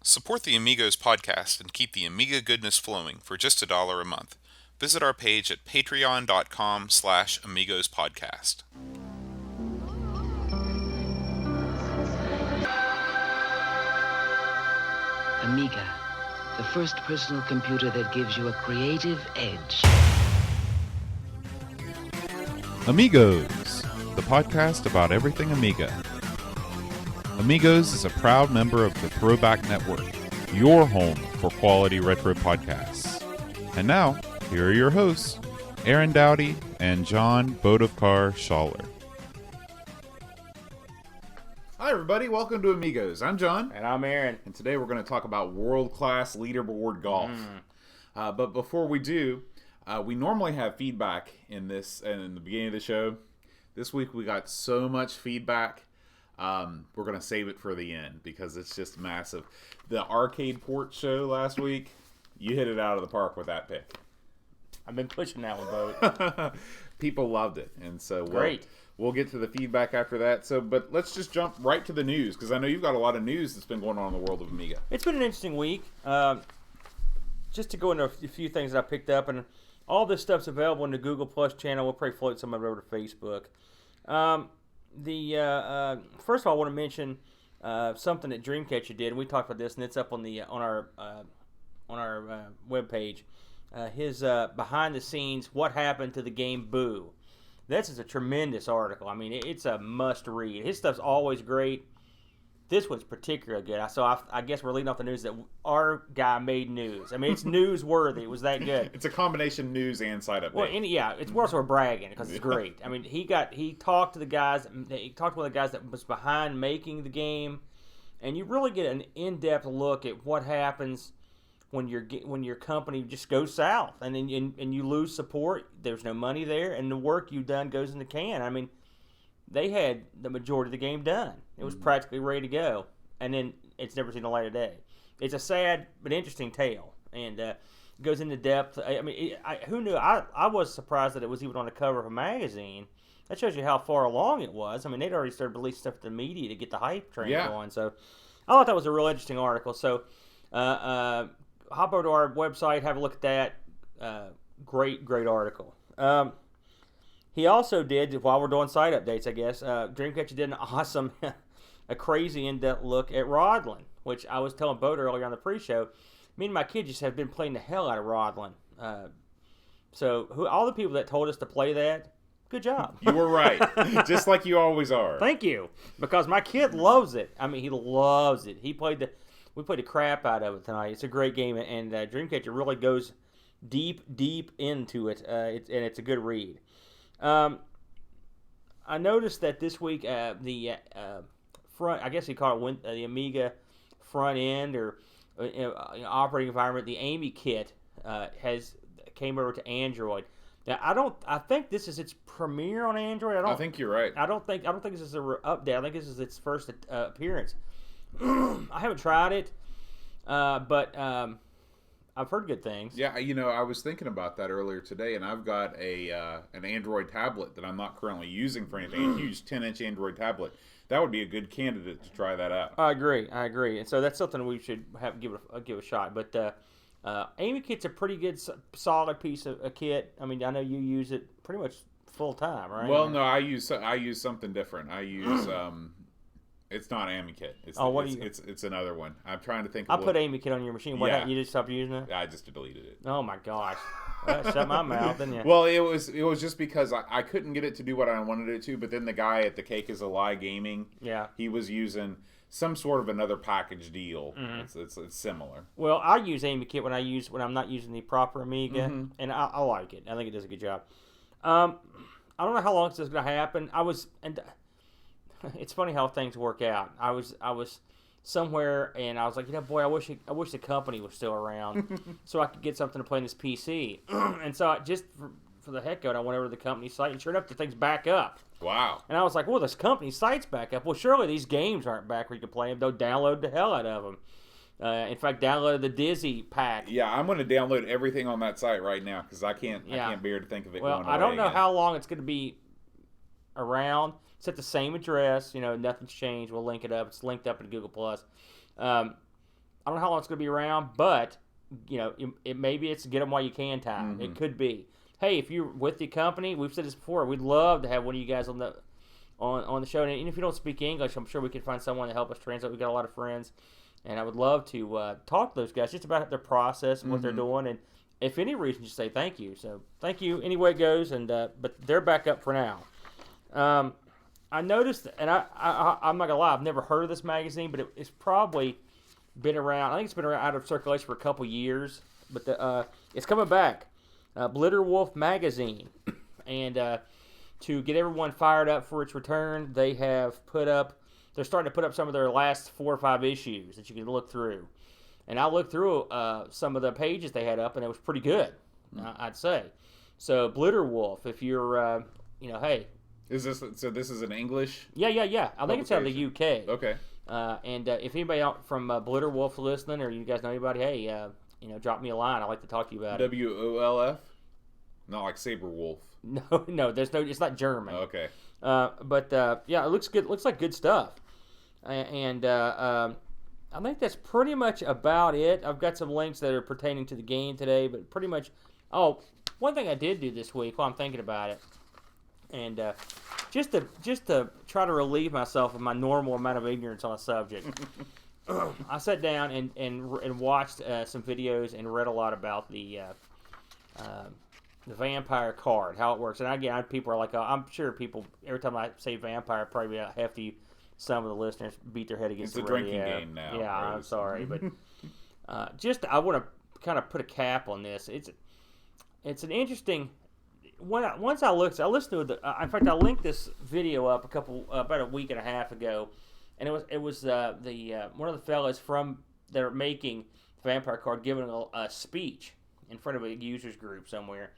Support the Amigos podcast and keep the Amiga goodness flowing for just $1 a month. Visit our page at patreon.com/AmigosPodcast. Amiga, the first personal computer that gives you a creative edge. Amigos, the podcast about everything Amiga. Amigos is a proud member of the Throwback Network, your home for quality retro podcasts. And now, here are your hosts, Aaron Dowdy and John Bodovkar Schaller. Hi everybody, welcome to Amigos. I'm John. And I'm Aaron. And today we're going to talk about world-class leaderboard golf. But before we do, we normally have feedback in this and in the beginning of the show. This week we got so much feedback, we're going to save it for the end because it's just massive. The arcade port show last week, you hit it out of the park with that pick. I've been pushing that one, Bo. People loved it, and so Great. We'll get to the feedback after that. But let's just jump right to the news because I know you've got a lot of news that's been going on in the world of Amiga. It's been an interesting week. Just to go into a few things that I picked up, and all this stuff's available in the Google Plus channel. We'll probably float some of it over to Facebook. First of all, I want to mention something that Dreamcatcher did, and we talked about this, and it's up on our webpage. His behind the scenes, what happened to the game Boo. This is a tremendous article. I mean, it's a must read. His stuff's always great. This one's particularly good. So I guess we're leading off the news that our guy made news. I mean, it's newsworthy. It was that good. It's a combination news and side update. Well, it's worth we're bragging because it's great. I mean, he talked to the guys. He talked to one of the guys that was behind making the game, and you really get an in-depth look at what happens when your company just goes south and then you lose support. There's no money there, and the work you've done goes in the can. I mean, they had the majority of the game done. It was practically ready to go, and then it's never seen the light of day. It's a sad but interesting tale, and goes into depth. I mean, who knew? I was surprised that it was even on the cover of a magazine. That shows you how far along it was. I mean, they'd already started releasing stuff to the media to get the hype train going. So I thought that was a real interesting article. So hop over to our website, have a look at that. Great article. He also did, while we're doing site updates, I guess, Dreamcatcher did an awesome, a crazy in-depth look at Rodlin, which I was telling Boat earlier on the pre-show. Me and my kids just have been playing the hell out of Rodlin. So all the people that told us to play that, good job. You were right, just like you always are. Thank you, because my kid loves it. I mean, he loves it. We played the crap out of it tonight. It's a great game, and Dreamcatcher really goes deep into it. It's a good read. I noticed that this week the front, I guess you call it the Amiga front end or operating environment, the Amy kit came over to Android. Now I think this is its premiere on Android. I think you're right. I don't think this is an update. I think this is its first appearance. I haven't tried it, but I've heard good things. Yeah, I was thinking about that earlier today, and I've got an Android tablet that I'm not currently using for anything. A huge 10-inch Android tablet. That would be a good candidate to try that out. I agree, and so that's something we should give a shot. But Amy Kit's a pretty good, solid piece of a kit. I mean, I know you use it pretty much full time, right? Well, no, I use something different. I use it's not AmiKit. It's another one. I'm trying to think. I put AmiKit on your machine. What happened? You just stopped using it? I just deleted it. Oh my gosh! Shut my mouth, didn't you? Well, it was just because I couldn't get it to do what I wanted it to. But then the guy at the Cake is a Lie Gaming, he was using some sort of another package deal. Mm-hmm. It's similar. Well, I use AmiKit when I'm not using the proper Amiga, and I like it. I think it does a good job. I don't know how long this is going to happen. It's funny how things work out. I was somewhere and I was like, boy, I wish the company was still around so I could get something to play on this PC. And so just for the heck of it, I went over to the company site, and sure enough, the thing's back up. Wow. And I was like, well, this company site's back up. Well, surely these games aren't back where you can play them. They'll download the hell out of them. In fact, downloaded the Dizzy pack. Yeah, I'm going to download everything on that site right now because I can't bear to think of it going away. Well, I don't know again. how long it's going to be around. It's at the same address. Nothing's changed. We'll link it up. It's linked up in Google Plus. I don't know how long it's going to be around, but maybe it's get them while you can time. It could be. Hey, if you're with the company, we've said this before, we'd love to have one of you guys on the show. And even if you don't speak English, I'm sure we could find someone to help us translate. We've got a lot of friends, and I would love to talk to those guys just about their process and what they're doing, and if any reason, just say thank you. So thank you any way it goes, and but they're back up for now. I noticed, and I'm not gonna lie, I've never heard of this magazine, but it's probably been around. I think it's been around out of circulation for a couple years, but it's coming back. Blitter Wolf magazine, and to get everyone fired up for its return, they have they're starting to put up some of their last 4 or 5 issues that you can look through. And I looked through some of the pages they had up, and it was pretty good, I'd say. So Blitter Wolf, if you're, hey. This is an English? Yeah. I think it's out of the UK. Okay. And if anybody out from Blitter Wolf listening, or you guys know anybody, hey, drop me a line. I'd like to talk to you about it. WOLF? Not like Saber Wolf. No, it's not German. Okay. But it looks good. Looks like good stuff. And I think that's pretty much about it. I've got some links that are pertaining to the game today, but pretty much. Oh, one thing I did do this week while I'm thinking about it, and just to try to relieve myself of my normal amount of ignorance on a subject, I sat down and watched some videos and read a lot about the vampire card, how it works. And again, people are like, I'm sure people every time I say vampire, probably about half the some of the listeners beat their head against it's the radio. It's a drinking game now. Yeah, I'm sorry, but I want to kind of put a cap on this. It's an interesting. Once I listened to it. In fact, I linked this video up about a week and a half ago, and it was the one of the fellas that are making the vampire card giving a speech in front of a users group somewhere,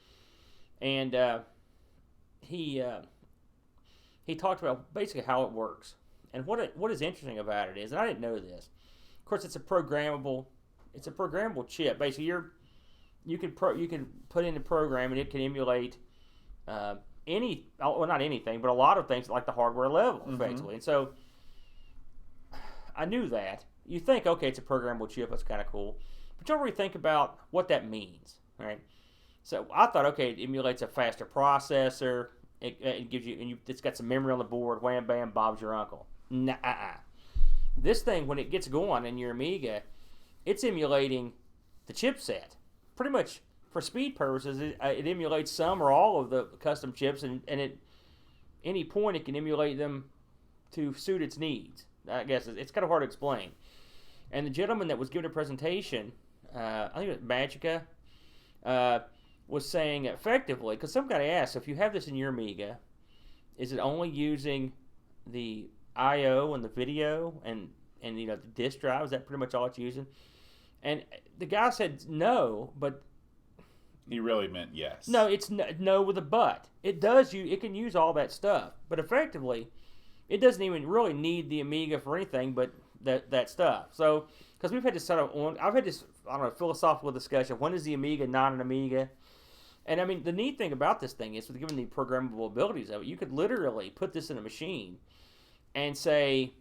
and he talked about basically how it works. And what is interesting about it is, and I didn't know this. Of course, it's a programmable chip. Basically, you can put in the program and it can emulate not anything, but a lot of things like the hardware level, effectively. And so I knew that. You think, okay, it's a programmable chip, that's kind of cool, but you don't really think about what that means, right? So I thought, okay, it emulates a faster processor. It gives you, it's got some memory on the board. Wham, bam, Bob's your uncle. Nah. This thing, when it gets going in your Amiga, it's emulating the chipset. Pretty much for speed purposes, it emulates some or all of the custom chips, and at any point it can emulate them to suit its needs. I guess it's kind of hard to explain. And the gentleman that was giving a presentation, I think it was Magica, was saying effectively, because some guy asked, if you have this in your Amiga, is it only using the I/O and the video and the disk drive? Is that pretty much all it's using? And the guy said no, but he really meant yes. No, it's no with a but. It can use all that stuff, but effectively, it doesn't even really need the Amiga for anything but that stuff. So, because we've had this I've had this philosophical discussion. When is the Amiga not an Amiga? And I mean, the neat thing about this thing is, given the programmable abilities of it, you could literally put this in a machine and say,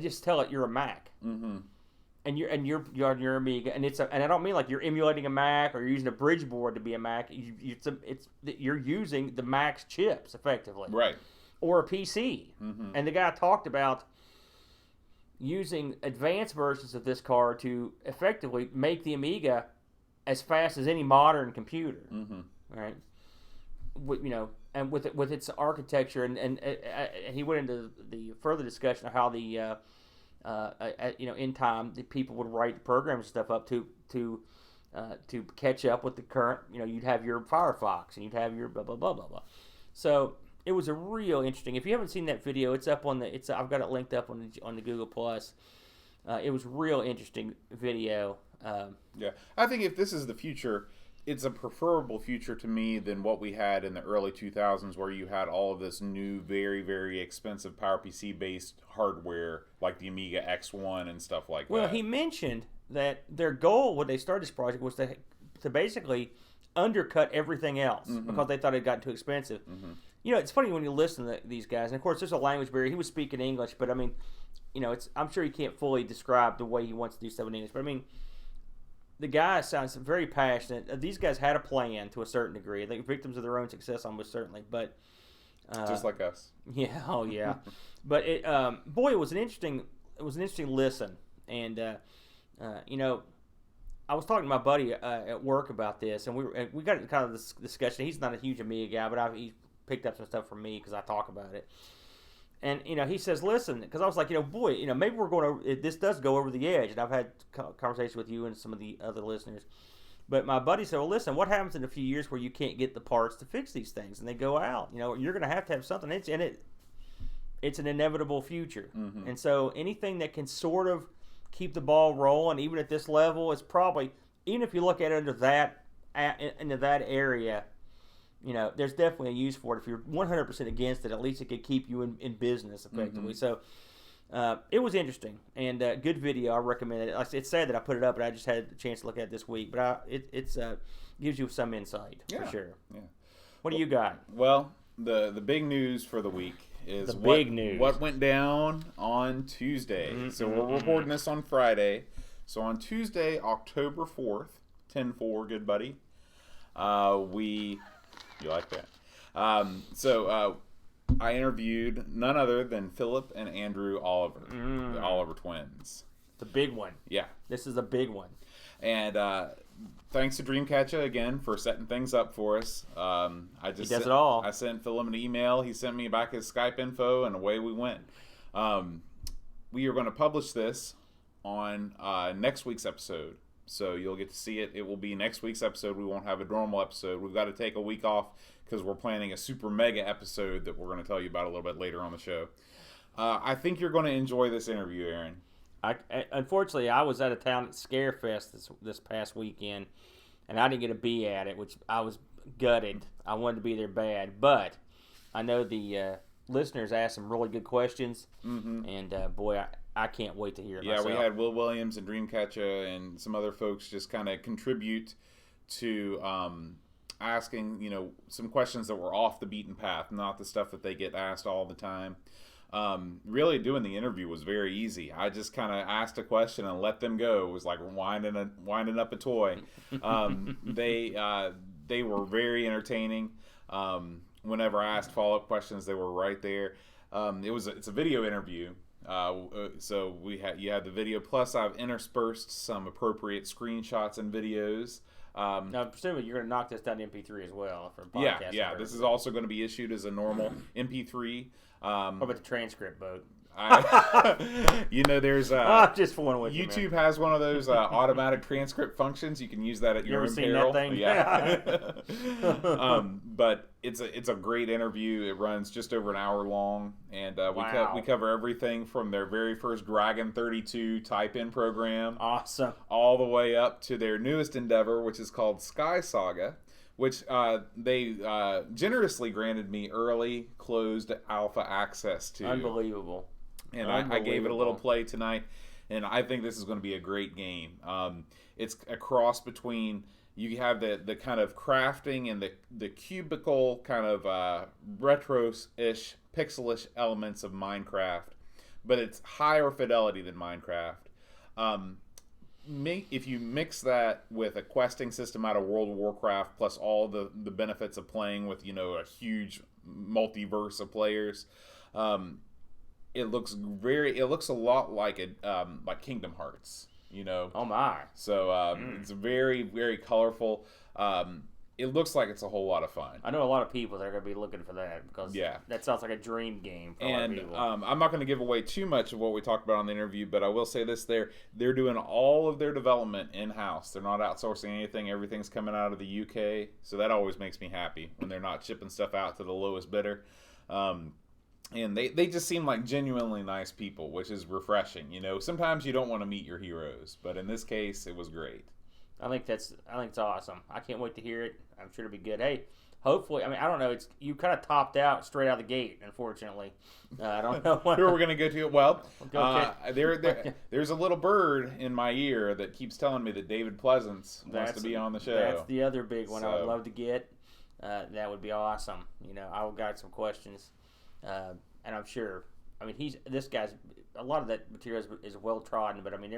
just tell it you're a Mac, and you're on your Amiga, and and I don't mean like you're emulating a Mac or you're using a bridge board to be a Mac. You're using the Mac's chips effectively, right? Or a PC. And the guy talked about using advanced versions of this card to effectively make the Amiga as fast as any modern computer, right? And with its architecture, and he went into the further discussion of how the in time the people would write the programs and stuff up to catch up with the current. You'd have your Firefox and you'd have your blah blah blah blah blah. So it was a real interesting. If you haven't seen that video, it's up on I've got it linked up on the Google Plus. It was a real interesting video. Yeah, I think if this is the future, it's a preferable future to me than what we had in the early 2000s, where you had all of this new, very, very expensive PowerPC-based hardware like the Amiga X1 and stuff like that. Well, he mentioned that their goal when they started this project was to basically undercut everything else because they thought it had gotten too expensive. It's funny when you listen to these guys, and of course there's a language barrier. He was speaking English, but I mean, I'm sure he can't fully describe the way he wants to do stuff in English, but I mean, the guy sounds very passionate. These guys had a plan to a certain degree. They're victims of their own success, almost certainly, but just like us. yeah, oh yeah. But boy, it was an interesting listen, and I was talking to my buddy at work about this, and we got into kind of this discussion. He's not a huge Amiga guy, but he picked up some stuff from me because I talk about it. And he says, listen, because I was like, boy, maybe we're going to. This does go over the edge, and I've had conversations with you and some of the other listeners. But my buddy said, well, listen, what happens in a few years where you can't get the parts to fix these things, and they go out? You're going to have something. It's an inevitable future, and so anything that can sort of keep the ball rolling, even at this level, is probably, even if you look at it into that area. There's definitely a use for it. If you're 100% against it, at least it could keep you in business effectively. So it was interesting and good video. I recommend it. It's sad that I put it up, but I just had a chance to look at it this week. But it gives you some insight for sure. Yeah. What do you got? Well, the big news for the week is what went down on Tuesday. So we're recording this on Friday. So on Tuesday, October 4th, 10-4, good buddy, you like that? I interviewed none other than Philip and Andrew Oliver, the Oliver twins. The big one. Yeah. This is a big one. And thanks to Dreamcatcher again for setting things up for us. He does it all. I sent Philip an email. He sent me back his Skype info, and away we went. We are going to publish this on next week's episode. So you'll get to see it. It will be next week's episode. We won't have a normal episode. We've got to take a week off because we're planning a super mega episode that we're going to tell you about a little bit later on the show. I think you're going to enjoy this interview, Aaron. Unfortunately, I was out of town at Scarefest this past weekend, and I didn't get a B at it, which I was gutted. I wanted to be there bad, but I know the listeners asked some really good questions, and boy, I can't wait to hear it myself. We had Will Williams and Dreamcatcher and some other folks just kind of contribute to asking, some questions that were off the beaten path, not the stuff that they get asked all the time. Really doing the interview was very easy. I just kind of asked a question and let them go. It was like winding up a toy. They were very entertaining. Whenever I asked follow-up questions, they were right there. It's a video interview. So you had the video, plus I've interspersed some appropriate screenshots and videos. Now, presumably you're going to knock this down to MP3 as well for podcast. Yeah. This is also going to be issued as a normal MP3. What about the transcript boat? There's just fooling with YouTube you, has one of those automatic transcript functions. You can use that at your own peril. That thing? Yeah. But it's a great interview. It runs just over an hour long, and we cover everything from their very first Dragon 32 type-in program, awesome, all the way up to their newest endeavor, which is called Sky Saga, which they generously granted me early closed alpha access to. Unbelievable. And I gave it a little play tonight, and I think this is going to be a great game. It's a cross between, you have the kind of crafting and the cubicle kind of retro-ish, pixelish elements of Minecraft, but it's higher fidelity than Minecraft. If you mix that with a questing system out of World of Warcraft, plus all the benefits of playing with a huge multiverse of players, it looks a lot like like Kingdom Hearts, Oh my! So it's very, very colorful. It looks like it's a whole lot of fun. I know a lot of people that are going to be looking for that because that sounds like a dream game for a lot of people. I'm not going to give away too much of what we talked about on the interview, but I will say this: they're doing all of their development in house. They're not outsourcing anything. Everything's coming out of the UK, so that always makes me happy when they're not shipping stuff out to the lowest bidder. And they just seem like genuinely nice people, which is refreshing. Sometimes you don't want to meet your heroes, but in this case, it was great. I think it's awesome. I can't wait to hear it. I'm sure it'll be good. Hey, hopefully, I don't know. You kind of topped out straight out of the gate, unfortunately. I don't know who we're going to go to. Well, there's a little bird in my ear that keeps telling me that David Pleasance wants to be on the show. That's the other big one I would love to get. That would be awesome. I've got some questions. And I'm sure, this guy's a lot of that material is well trodden, but I mean,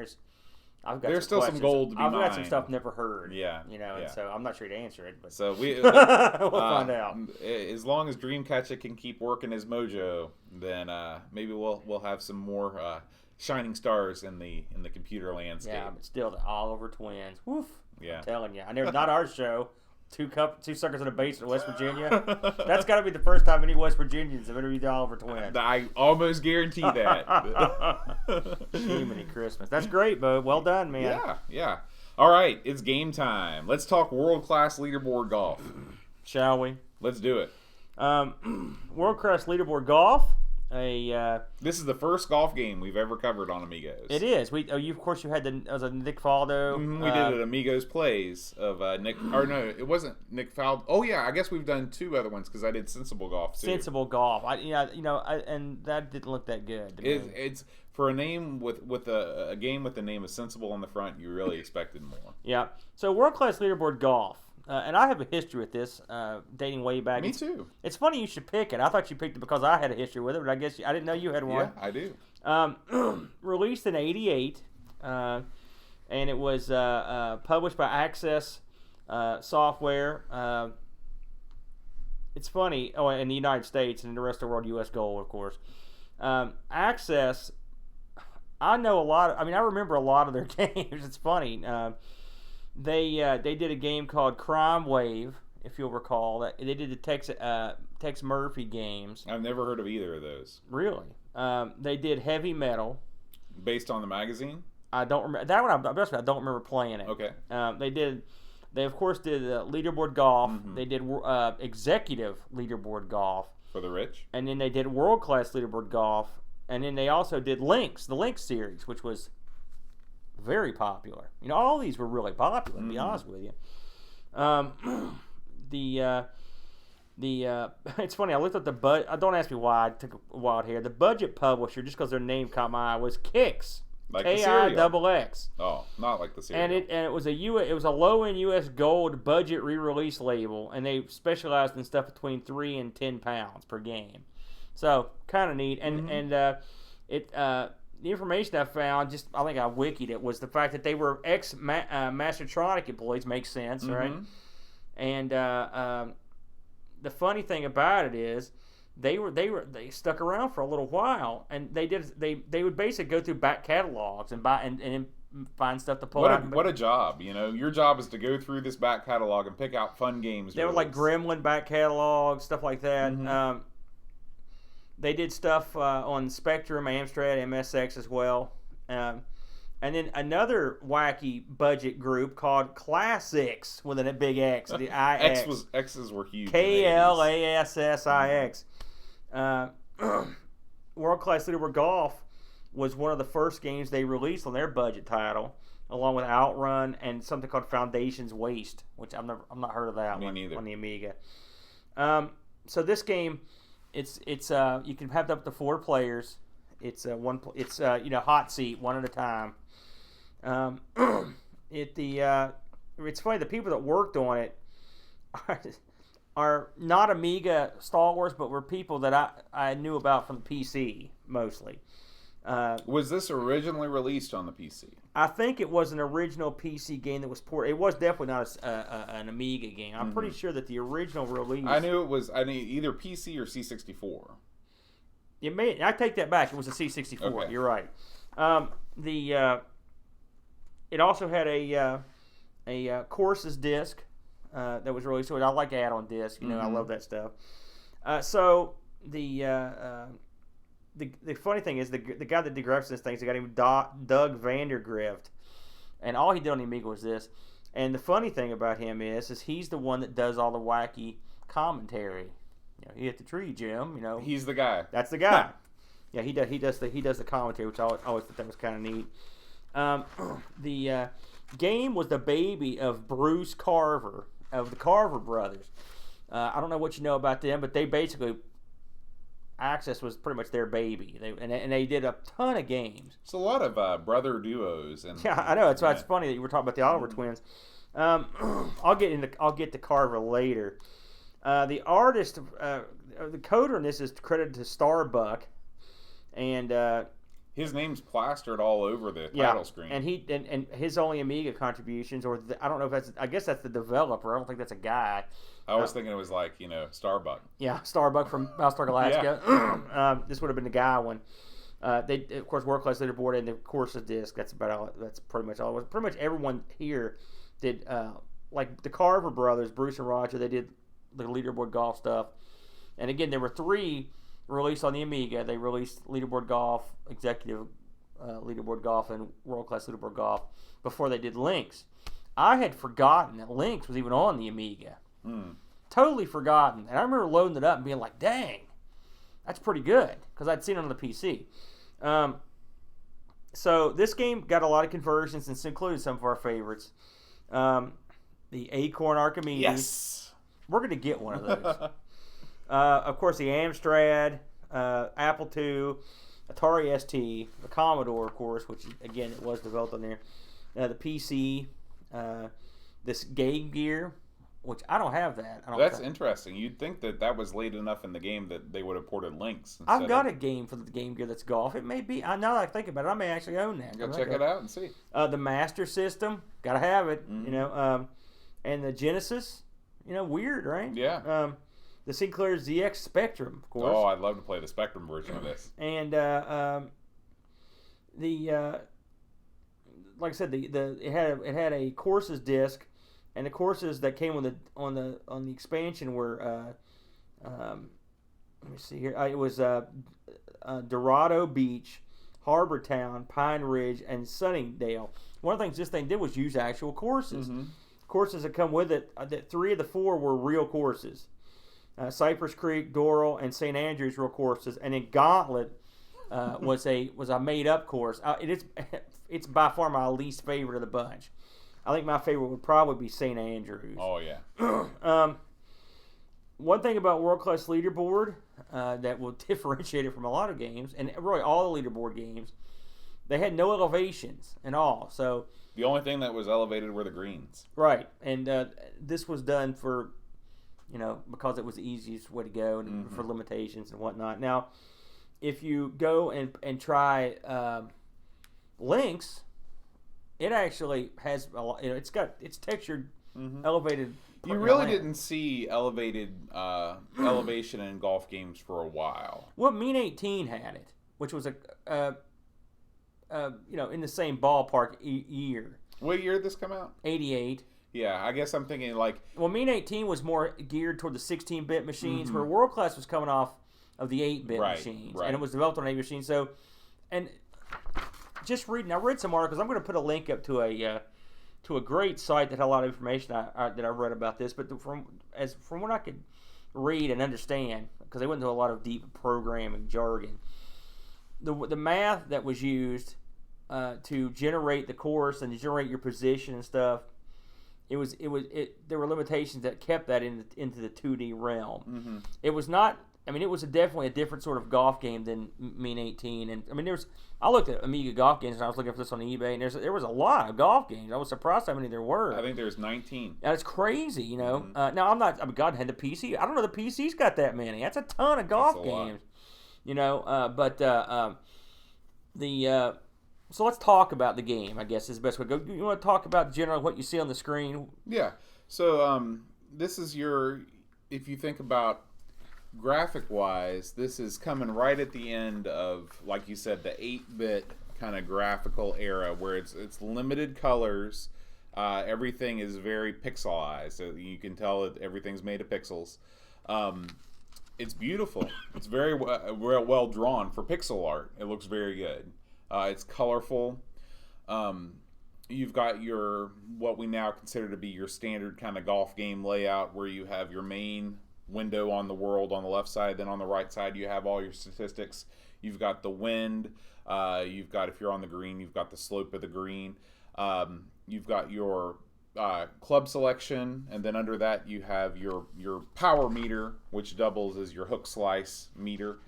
I've got There's some still some questions. gold to be I've got some mined. stuff never heard. Yeah, you know, and yeah. so I'm not sure to answer it, but So we we'll find out. As long as Dreamcatcher can keep working his mojo, then maybe we'll have some more shining stars in the computer landscape. Yeah, but still, the Oliver twins. Woof. Yeah. I'm telling you, I never. Not our show. Two suckers in a basement in West Virginia. That's got to be the first time any West Virginians have interviewed the Oliver twins. I almost guarantee that. Jiminy Christmas. That's great, Bo. Well done, man. Yeah. All right, it's game time. Let's talk world-class leaderboard golf. Shall we? Let's do it. World-class leaderboard golf. This is the first golf game we've ever covered on Amigos. It is. Of course, you had was a Nick Faldo. We did an Amigos plays of Nick. Or no, it wasn't Nick Faldo. Oh yeah, I guess we've done two other ones because I did Sensible Golf too. Sensible Golf. And that didn't look that good. To me. It's for a name with a game with the name of Sensible on the front. You really expected more. Yeah. So world-class leaderboard golf. And I have a history with this, dating way back. Me too. It's funny you should pick it. I thought you picked it because I had a history with it, but I guess I didn't know you had one. Yeah, I do. Released in '88, and it was published by Access Software. It's funny. Oh, in the United States and in the rest of the world, U.S. Gold, of course. Access. I know a lot. I remember a lot of their games. It's funny. They did a game called Crime Wave, if you'll recall. They did the Tex Murphy games. I've never heard of either of those. Really? They did Heavy Metal. Based on the magazine? I don't remember that one. I don't remember playing it. Okay. They of course did Leaderboard Golf. Mm-hmm. They did Executive Leaderboard Golf, For the rich? and then they did World Class Leaderboard Golf, and then they also did Lynx, the Lynx series, which was very popular. All these were really popular, to be honest with you. It's funny. I looked at the don't ask me why. I took a while here. The budget publisher, just because their name caught my eye, was Kix. Like the cereal. KIXX. Oh, not like the cereal. And it was a low-end U.S. Gold budget re-release label, and they specialized in stuff between 3 and 10 pounds per game. So kind of neat. And the information I found, I think I wikied it, was the fact that they were ex-Mastertronic employees. Makes sense, right? And the funny thing about it is, they stuck around for a little while, and they would basically go through back catalogs and buy and find stuff to pull out. What a job! Your job is to go through this back catalog and pick out fun games. They were like Gremlin back catalogs, stuff like that. They did stuff on Spectrum, Amstrad, MSX as well. And then another wacky budget group called Classix with a big X. The IX. X's were huge. KLASSIX. World Class Leaderboard Golf was one of the first games they released on their budget title, along with Outrun and something called Foundations Waste, which I'm not heard of that one neither. on the Amiga. So this game, it's you can have up to 4 players. It's hot seat, one at a time. It's funny, the people that worked on it are not Amiga stalwarts, but were people that I knew about from the PC mostly. Was this originally released on the PC? I think it was an original PC game that was ported. It was definitely not an Amiga game. I'm pretty sure that the original release. I knew it was either PC or C64. I take that back. It was a C64. Okay. You're right. It also had a courses disc that was released. So I like add-on disc. I love that stuff. So the funny thing is the guy that directs this thing is a guy named Doug Vandergrift, and all he did on the Amiga was this. And the funny thing about him is he's the one that does all the wacky commentary. He hit the tree, Jim. He's the guy. That's the guy. Yeah, he does the commentary, which I always thought that was kind of neat. The game was the baby of Bruce Carver of the Carver brothers. I don't know what you know about them, but they basically Access was pretty much their baby. They did a ton of games. It's a lot of brother duos. And yeah, I know. That's why it's funny that you were talking about the Oliver twins. I'll get to Carver later. The artist, the coder in this is credited to Starbuck, and his name's plastered all over the Yeah, title screen. and and his only Amiga contributions, or I don't know if that's, I guess that's the developer. I don't think that's a guy. I was thinking it was like, Starbuck. Yeah, Starbuck from Battlestar Galactica. This would have been the guy one. They, of course, World Class Leaderboard and the Courses disc. That's about all. That's pretty much all. Pretty much everyone here did, like the Carver brothers, Bruce and Roger. They did the leaderboard golf stuff. And again, there were 3 released on the Amiga. They released Leaderboard Golf, Executive Leaderboard Golf, and World Class Leaderboard Golf before they did Lynx. I had forgotten that Lynx was even on the Amiga. Totally forgotten. And I remember loading it up and being like, dang, that's pretty good, because I'd seen it on the PC. So this game got a lot of conversions, and it's included some of our favorites. The Acorn Archimedes. Yes. We're going to get one of those. Of course, the Amstrad, Apple II, Atari ST, the Commodore, of course, which, again, it was developed on there. The PC, this Game Gear, which I don't have that. That's interesting. You'd think that was late enough in the game that they would have ported Lynx. I've got a game for the Game Gear that's golf. It may be. Now that I think about it, I may actually own that. Go check it out and see. The Master System, got to have it, and the Genesis, weird, right? Yeah. The Sinclair ZX Spectrum, of course. Oh, I'd love to play the Spectrum version of this. And like I said, it had a Courses disc, and the courses that came on the expansion were let me see here. It was Dorado Beach, Harbor Town, Pine Ridge, and Sunnydale. One of the things this thing did was use actual courses. Courses that come with it. 3 of the 4 were real courses. Cypress Creek, Doral, and St. Andrews real courses, and then Gauntlet was a made up course. It's by far my least favorite of the bunch. I think my favorite would probably be St. Andrews. Oh yeah. One thing about World Class Leaderboard that will differentiate it from a lot of games, and really all the leaderboard games, they had no elevations at all. So the only thing that was elevated were the greens. Right, and this was done for, because it was the easiest way to go, and for limitations and whatnot. Now, if you go and try Lynx, it actually has a lot. It's textured, elevated. You really didn't see elevated elevation in golf games for a while. Well, Mean 18 had it, which was in the same ballpark year. What year did this come out? 88. Yeah, I guess I'm thinking like... Well, Mean 18 was more geared toward the 16-bit machines, where World Class was coming off of the 8-bit machines. Right. And it was developed on 8 machines. So, and just reading, I read some articles. I'm going to put a link up to a great site that had a lot of information that I read about this. But from what I could read and understand, because they went into a lot of deep programming jargon, the math that was used to generate the course and to generate your position and stuff, there were limitations that kept that into the 2D realm. It was not. I mean, it was definitely a different sort of golf game than Mean 18. And I mean, I looked at Amiga golf games and I was looking for this on eBay, and there was a lot of golf games. I was surprised how many there were. I think there's 19. And it's crazy, now I'm not. I mean, God had the PC. I don't know the PC's got that many. That's a ton of golf games. So let's talk about the game, I guess is the best way to go. You want to talk about generally what you see on the screen? Yeah. So this is if you think about graphic-wise, this is coming right at the end of, like you said, the 8-bit kind of graphical era where it's limited colors. Everything is very pixelized. So you can tell that everything's made of pixels. It's beautiful. It's very well drawn for pixel art. It looks very good. It's colorful. You've got what we now consider to be your standard kind of golf game layout, where you have your main window on the world on the left side. Then on the right side, you have all your statistics. You've got the wind. You've got, if you're on the green, you've got the slope of the green. You've got your club selection, and then under that you have your power meter, which doubles as your hook slice meter.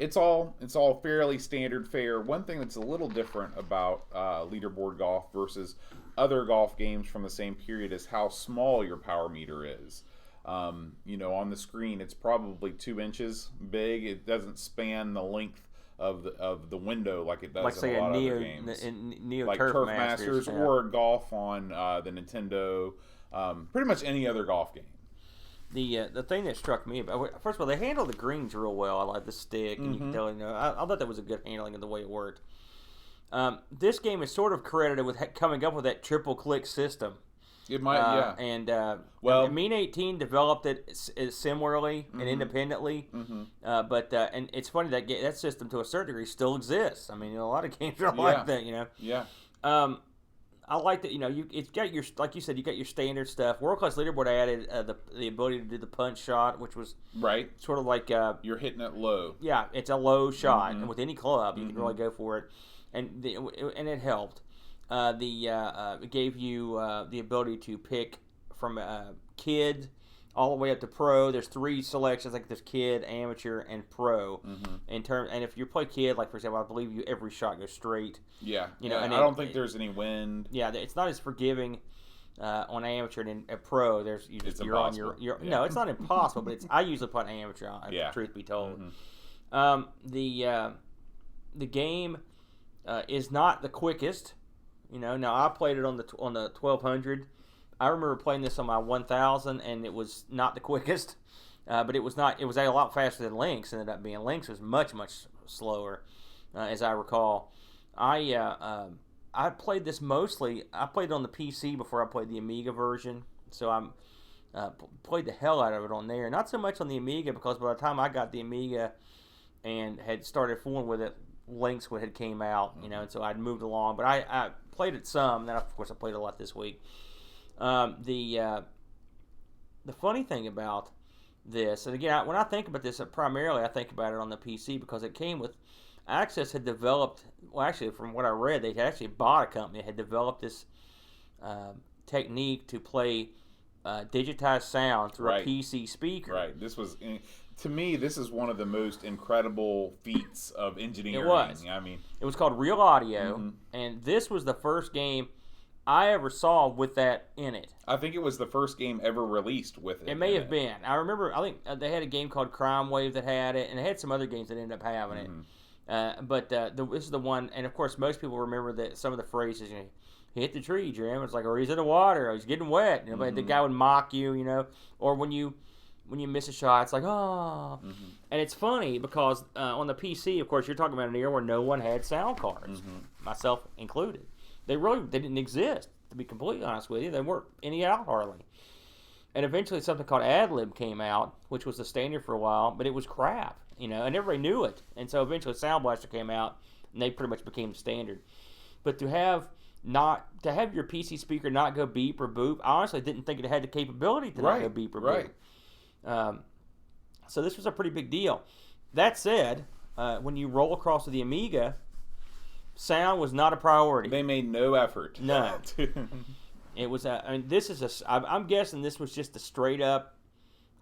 It's all fairly standard fare. One thing that's a little different about leaderboard golf versus other golf games from the same period is how small your power meter is. On the screen, it's probably 2 inches big. It doesn't span the length of the window like it does like in say a lot a of Neo, other games, Neo like Turf, Turf Masters, Masters or golf on the Nintendo. Pretty much any other golf game. The thing that struck me about, first of all, they handle the greens real well. I like the stick, and you can tell, I thought that was a good handling of the way it worked. This game is sort of credited with coming up with that triple click system. It might, yeah. And well, Mean 18 developed it similarly and independently. But and it's funny that that system to a certain degree still exists. I mean, a lot of games are like that, Yeah. I like that. It's got your, like you said, you got your standard stuff. World Class Leaderboard added the ability to do the punch shot, which was right, sort of like you're hitting it low. Yeah, it's a low shot, and with any club, you can really go for it, and it helped. It gave you the ability to pick from kid all the way up to pro. There's 3 selections, like there's kid, amateur, and pro. And if you play kid, like for example, I believe every shot goes straight. Yeah, and I don't think there's any wind. Yeah, it's not as forgiving on amateur and at pro. You're on your no, it's not impossible, but I usually put amateur on. Yeah. Truth be told, the game is not the quickest. Now I played it on the 1200. I remember playing this on my 1000, and it was not the quickest, but it was not. It was a lot faster than Lynx. Ended up being Lynx was much slower, as I recall. I played this mostly. I played it on the PC before I played the Amiga version, so I played the hell out of it on there. Not so much on the Amiga, because by the time I got the Amiga and had started fooling with it, Lynx had came out, and so I'd moved along. But I played it some. Then of course I played a lot this week. The funny thing about this, and again, when I think about this, primarily I think about it on the PC because it came with Access had developed. Well, actually, from what I read, they had actually bought a company that had developed this technique to play digitized sound through a PC speaker. Right. This was, to me, this is one of the most incredible feats of engineering. It was. I mean, it was called Real Audio, and this was the first game I ever saw with that in it. I think it was the first game ever released with it. It may have been. I remember, I think they had a game called Crime Wave that had it, and they had some other games that ended up having it. But this is the one, and of course, most people remember that some of the phrases, he hit the tree, Jim. It's like, or he's in the water, or he's getting wet. The guy would mock you, or when you miss a shot, it's like, oh. And it's funny because on the PC, of course, you're talking about an era where no one had sound cards, myself included. They didn't exist, to be completely honest with you. They weren't any out hardly. And eventually something called AdLib came out, which was the standard for a while, but it was crap, and everybody knew it. And so eventually Sound Blaster came out, and they pretty much became the standard. But to have your PC speaker not go beep or boop, I honestly didn't think it had the capability to not go beep or boop. So this was a pretty big deal. That said, when you roll across to the Amiga, sound was not a priority. They made no effort. No. It was. I'm guessing this was just a straight up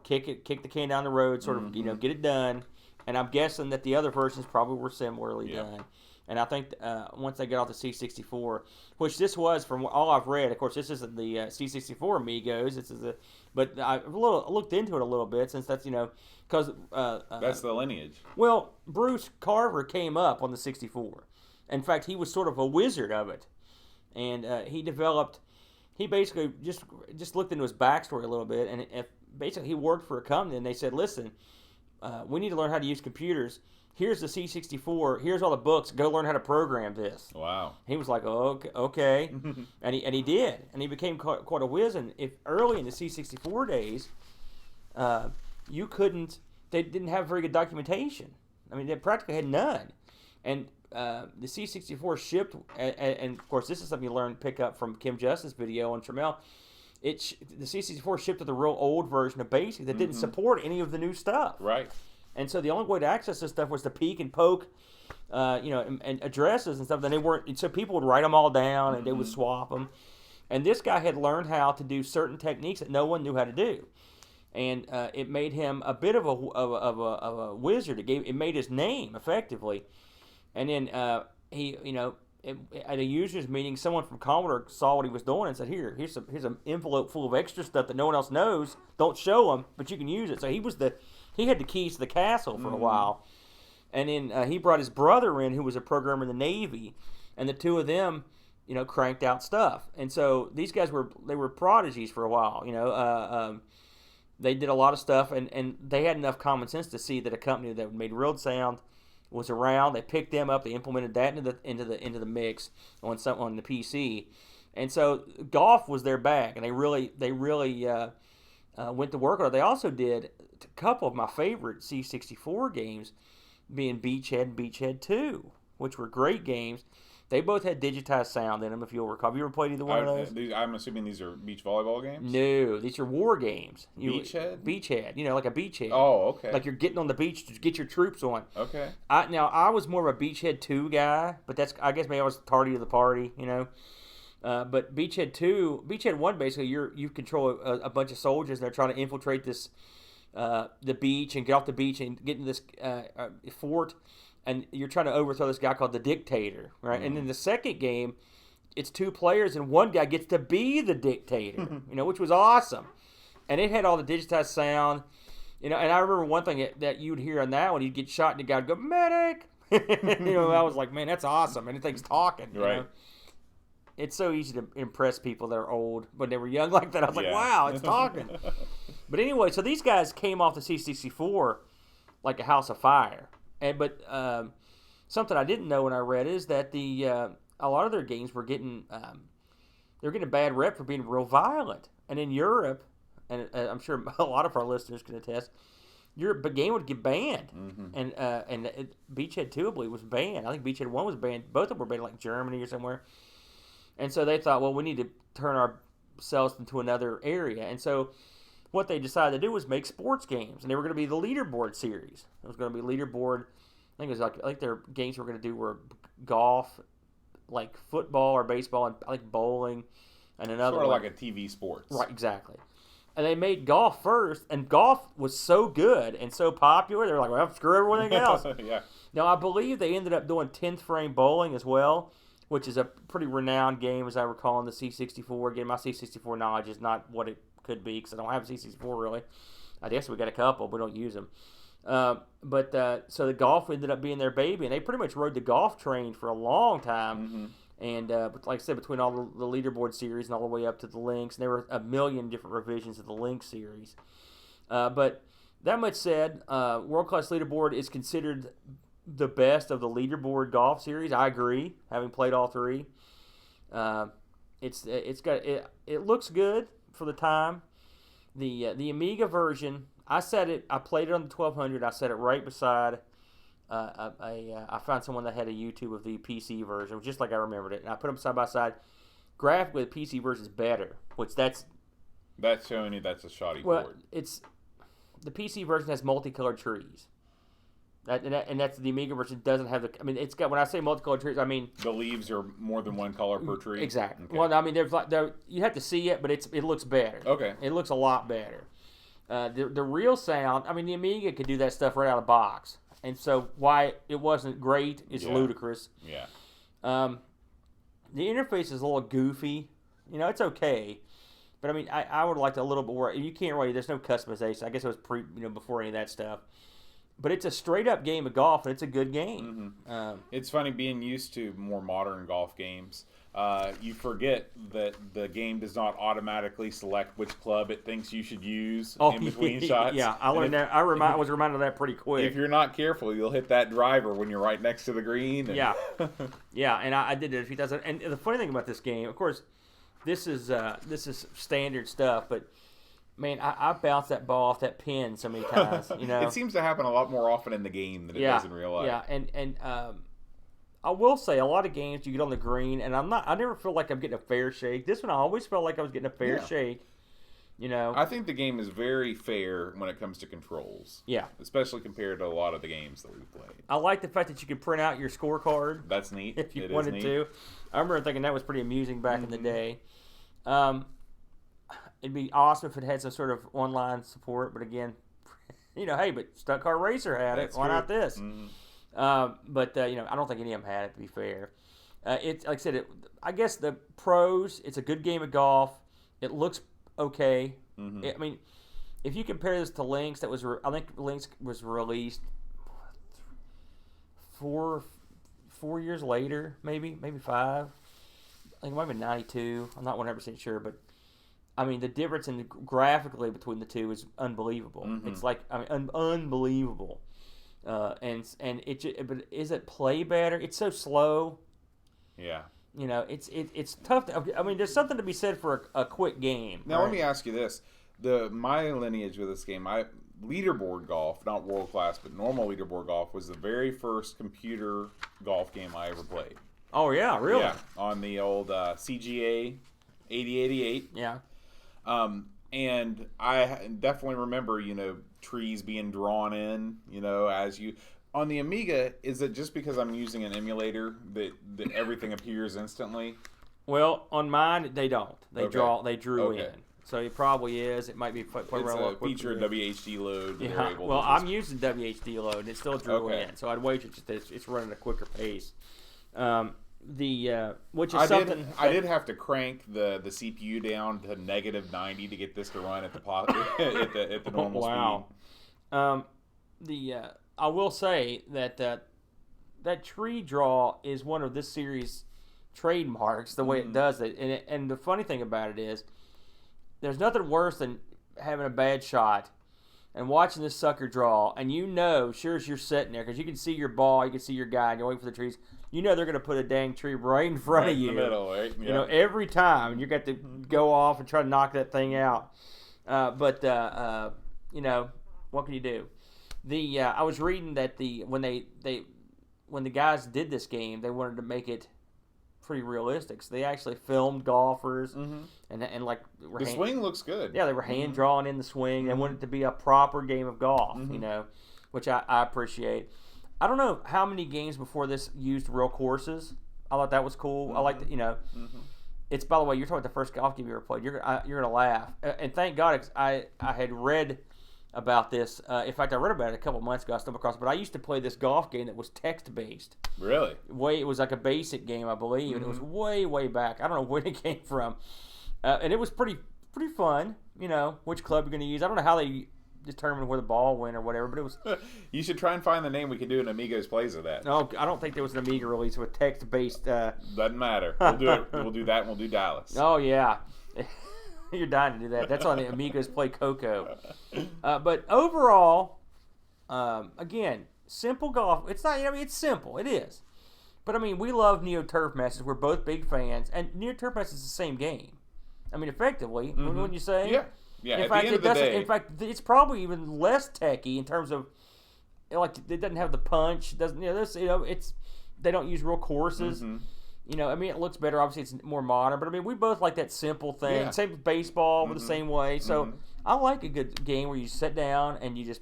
kick the can down the road, sort of get it done. And I'm guessing that the other versions probably were similarly done. And I think once they got off the C64, which this was from all I've read, of course, this isn't the C64 Amigos. But I looked into it a little bit since that's because that's the lineage. Well, Bruce Carver came up on the 64. In fact, he was sort of a wizard of it, and he basically just looked into his backstory a little bit, and basically he worked for a company, and they said, listen, we need to learn how to use computers. Here's the C64. Here's all the books. Go learn how to program this. Wow. He was like, oh, okay, and he did, and he became quite a whiz. And if early in the C64 days, they didn't have very good documentation. I mean, they practically had none, and the C64 shipped, and of course this is something you pick up from Kim Justice's video on Trammell. The C64 shipped with a real old version of BASIC that didn't support any of the new stuff. Right. And so the only way to access this stuff was to peek and poke, and addresses and stuff. Then they weren't. So people would write them all down and they would swap them. And this guy had learned how to do certain techniques that no one knew how to do, and it made him a bit of a wizard. It made his name effectively. And then at a users meeting, someone from Commodore saw what he was doing and said, "Here's an envelope full of extra stuff that no one else knows. Don't show them, but you can use it." So he had the keys to the castle for a while, And then he brought his brother in, who was a programmer in the Navy, and the two of them, cranked out stuff. And so these guys were prodigies for a while. They did a lot of stuff, and they had enough common sense to see that a company that made real sound was around. They picked them up. They implemented that into the mix on the PC, and so golf was their bag, and they really went to work on it. They also did a couple of my favorite C64 games, being Beachhead and Beachhead 2, which were great games. They both had digitized sound in them, if you'll recall. Have you ever played either one of those? I'm assuming these are beach volleyball games? No, these are war games. Beachhead? Beachhead, like a beachhead. Oh, okay. Like you're getting on the beach to get your troops on. Okay. I was more of a Beachhead 2 guy, but I guess maybe I was tardy to the party, But Beachhead 2, Beachhead 1, basically, you control a bunch of soldiers, and they're trying to infiltrate this the beach and get off the beach and get into this fort. And you're trying to overthrow this guy called the Dictator, right? And in the second game, it's two players, and one guy gets to be the Dictator, which was awesome. And it had all the digitized sound, and I remember one thing that you'd hear on that one, you'd get shot, and the guy would go, medic! I was like, man, that's awesome. Anything's talking, right. It's so easy to impress people that are old when they were young like that. I was like, wow, it's talking. But anyway, so these guys came off the C64 like a house of fire. But something I didn't know when I read is that a lot of their games were getting a bad rep for being real violent. And in Europe, and I'm sure a lot of our listeners can attest, the game would get banned. And Beachhead 2, I believe, was banned. I think Beachhead 1 was banned. Both of them were banned, like Germany or somewhere. And so they thought, well, we need to turn ourselves into another area. And so what they decided to do was make sports games, and they were going to be the leaderboard series. It was going to be leaderboard. I think their games were going to do were golf, like football or baseball, and I think bowling, and another sort of one. like a TV sports. Right, exactly. And they made golf first, and golf was so good and so popular. They were like, well, screw everything else. Yeah. Now I believe they ended up doing 10th frame bowling as well, which is a pretty renowned game, as I recall, in the C64. Again, my C64 knowledge is not what it could be, because I don't have a C64 really. I guess we got a couple, but we don't use them. So the golf ended up being their baby, and they pretty much rode the golf train for a long time. And like I said, between all the leaderboard series and all the way up to the links, and there were a million different revisions of the link series. But that much said, World Class Leaderboard is considered the best of the leaderboard golf series. I agree, having played all three. It looks good for the time. The Amiga version, I played it on the 1200. I set it right beside I found someone that had a YouTube of the PC version, just like I remembered it, and I put them side by side. Graphically, the PC version is better, which that's showing you that's a shoddy well, board. it's the PC version has multicolored trees. And that's the Amiga version doesn't have the. I mean, it's got, when I say multicolored trees, I mean The leaves are more than one color per tree. exactly. Okay. Well, I mean, you have to see it, but it looks better. Okay. It looks a lot better. The real sound. I mean, the Amiga could do that stuff right out of the box, and so why it wasn't great is ludicrous. Yeah. The interface is a little goofy. It's okay, but I mean, I would like a little bit more. You can't really. There's no customization. I guess it was before any of that stuff. But it's a straight up game of golf, and it's a good game. It's funny being used to more modern golf games. You forget that the game does not automatically select which club it thinks you should use in between shots. Yeah, I learned that. I was reminded of that pretty quick. If you're not careful, you'll hit that driver when you're right next to the green. And Yeah, yeah, and I did it a few times. And the funny thing about this game, of course, this is standard stuff, but man, I bounced that ball off that pin so many times. It seems to happen a lot more often in the game than it does in real life. Yeah, and I will say, a lot of games you get on the green, and I never feel like I'm getting a fair shake. This one, I always felt like I was getting a fair shake. I think the game is very fair when it comes to controls. Yeah. Especially compared to a lot of the games that we've played. I like the fact that you can print out your scorecard. That's neat. If you wanted to. I remember thinking that was pretty amusing back in the day. It'd be awesome if it had some sort of online support, but again, hey, but Stunt Car Racer had it. Why not this? But I don't think any of them had it, to be fair. It's like I said, I guess the pros, it's a good game of golf. It looks okay. I mean, if you compare this to Lynx, I think Lynx was released 4 years later, maybe 5. I think it might have been 92. I'm not 100% sure, but I mean the difference in graphically between the two is unbelievable. Mm-hmm. It's like unbelievable. And but is it play better? It's so slow. Yeah. You know, it's tough. I mean, there's something to be said for a quick game. Now right? let me ask you this: my lineage with this game, leaderboard golf, not world class, but normal leaderboard golf, was the very first computer golf game I ever played. Oh yeah, really? Yeah, on the old CGA 8088. Yeah. And I definitely remember, trees being drawn in, as you. On the Amiga, is it just because I'm using an emulator that everything appears instantly? Well, on mine they don't. They Okay. They drew Okay. in. So it probably is. It might be. It's a feature of WHD load. That they're Yeah. able Well, to I'm using WHD load, and it still drew Okay. in. So I'd wager that it's running at a quicker pace. Which is I something. I did have to crank the CPU down to -90 to get this to run at the at the normal speed. I will say that that tree draw is one of this series' trademarks. The way it does it, and the funny thing about it is, there's nothing worse than having a bad shot and watching this sucker draw, and sure as you're sitting there, because you can see your ball, you can see your guy, and you're waiting for the trees. You know they're going to put a dang tree right in front of you. in the middle, right? Yeah. You know, every time, and you got to go off and try to knock that thing out. But what can you do? I was reading that when the guys did this game, they wanted to make it pretty realistic. So they actually filmed golfers and like the swing looks good. Yeah, they were hand drawing in the swing. They wanted it to be a proper game of golf, which I appreciate. I don't know how many games before this used real courses. I thought that was cool. I like It's, by the way, you're talking about the first golf game you ever played. You're gonna laugh, and thank God I had read about this. In fact, I read about it a couple months ago. I stumbled across it, but I used to play this golf game that was text based. Really? It was like a basic game, I believe, and it was way back. I don't know where it came from, and it was pretty fun. Which club you're gonna use. I don't know how they determine where the ball went or whatever, but it was. You should try and find the name. We could do an Amigos plays of that. No, I don't think there was an Amiga release with text based. Doesn't matter. We'll do it. We'll do that. And we'll do Dallas. Oh yeah. You're dying to do that. That's on the Amigos Play Coco. But overall, again, simple golf. It's not. It's simple. It is. But I mean, we love Neo Turf Masters. We're both big fans, and Neo Turf Masters is the same game. I mean, effectively, wouldn't you say? Yeah. Yeah. In fact, in fact, it's probably even less techy in terms of, like, it doesn't have the punch. It doesn't. It's they don't use real courses. I mean, it looks better. Obviously, it's more modern. But, I mean, we both like that simple thing. Yeah. Same with baseball. We're the same way. So, I like a good game where you sit down and you just...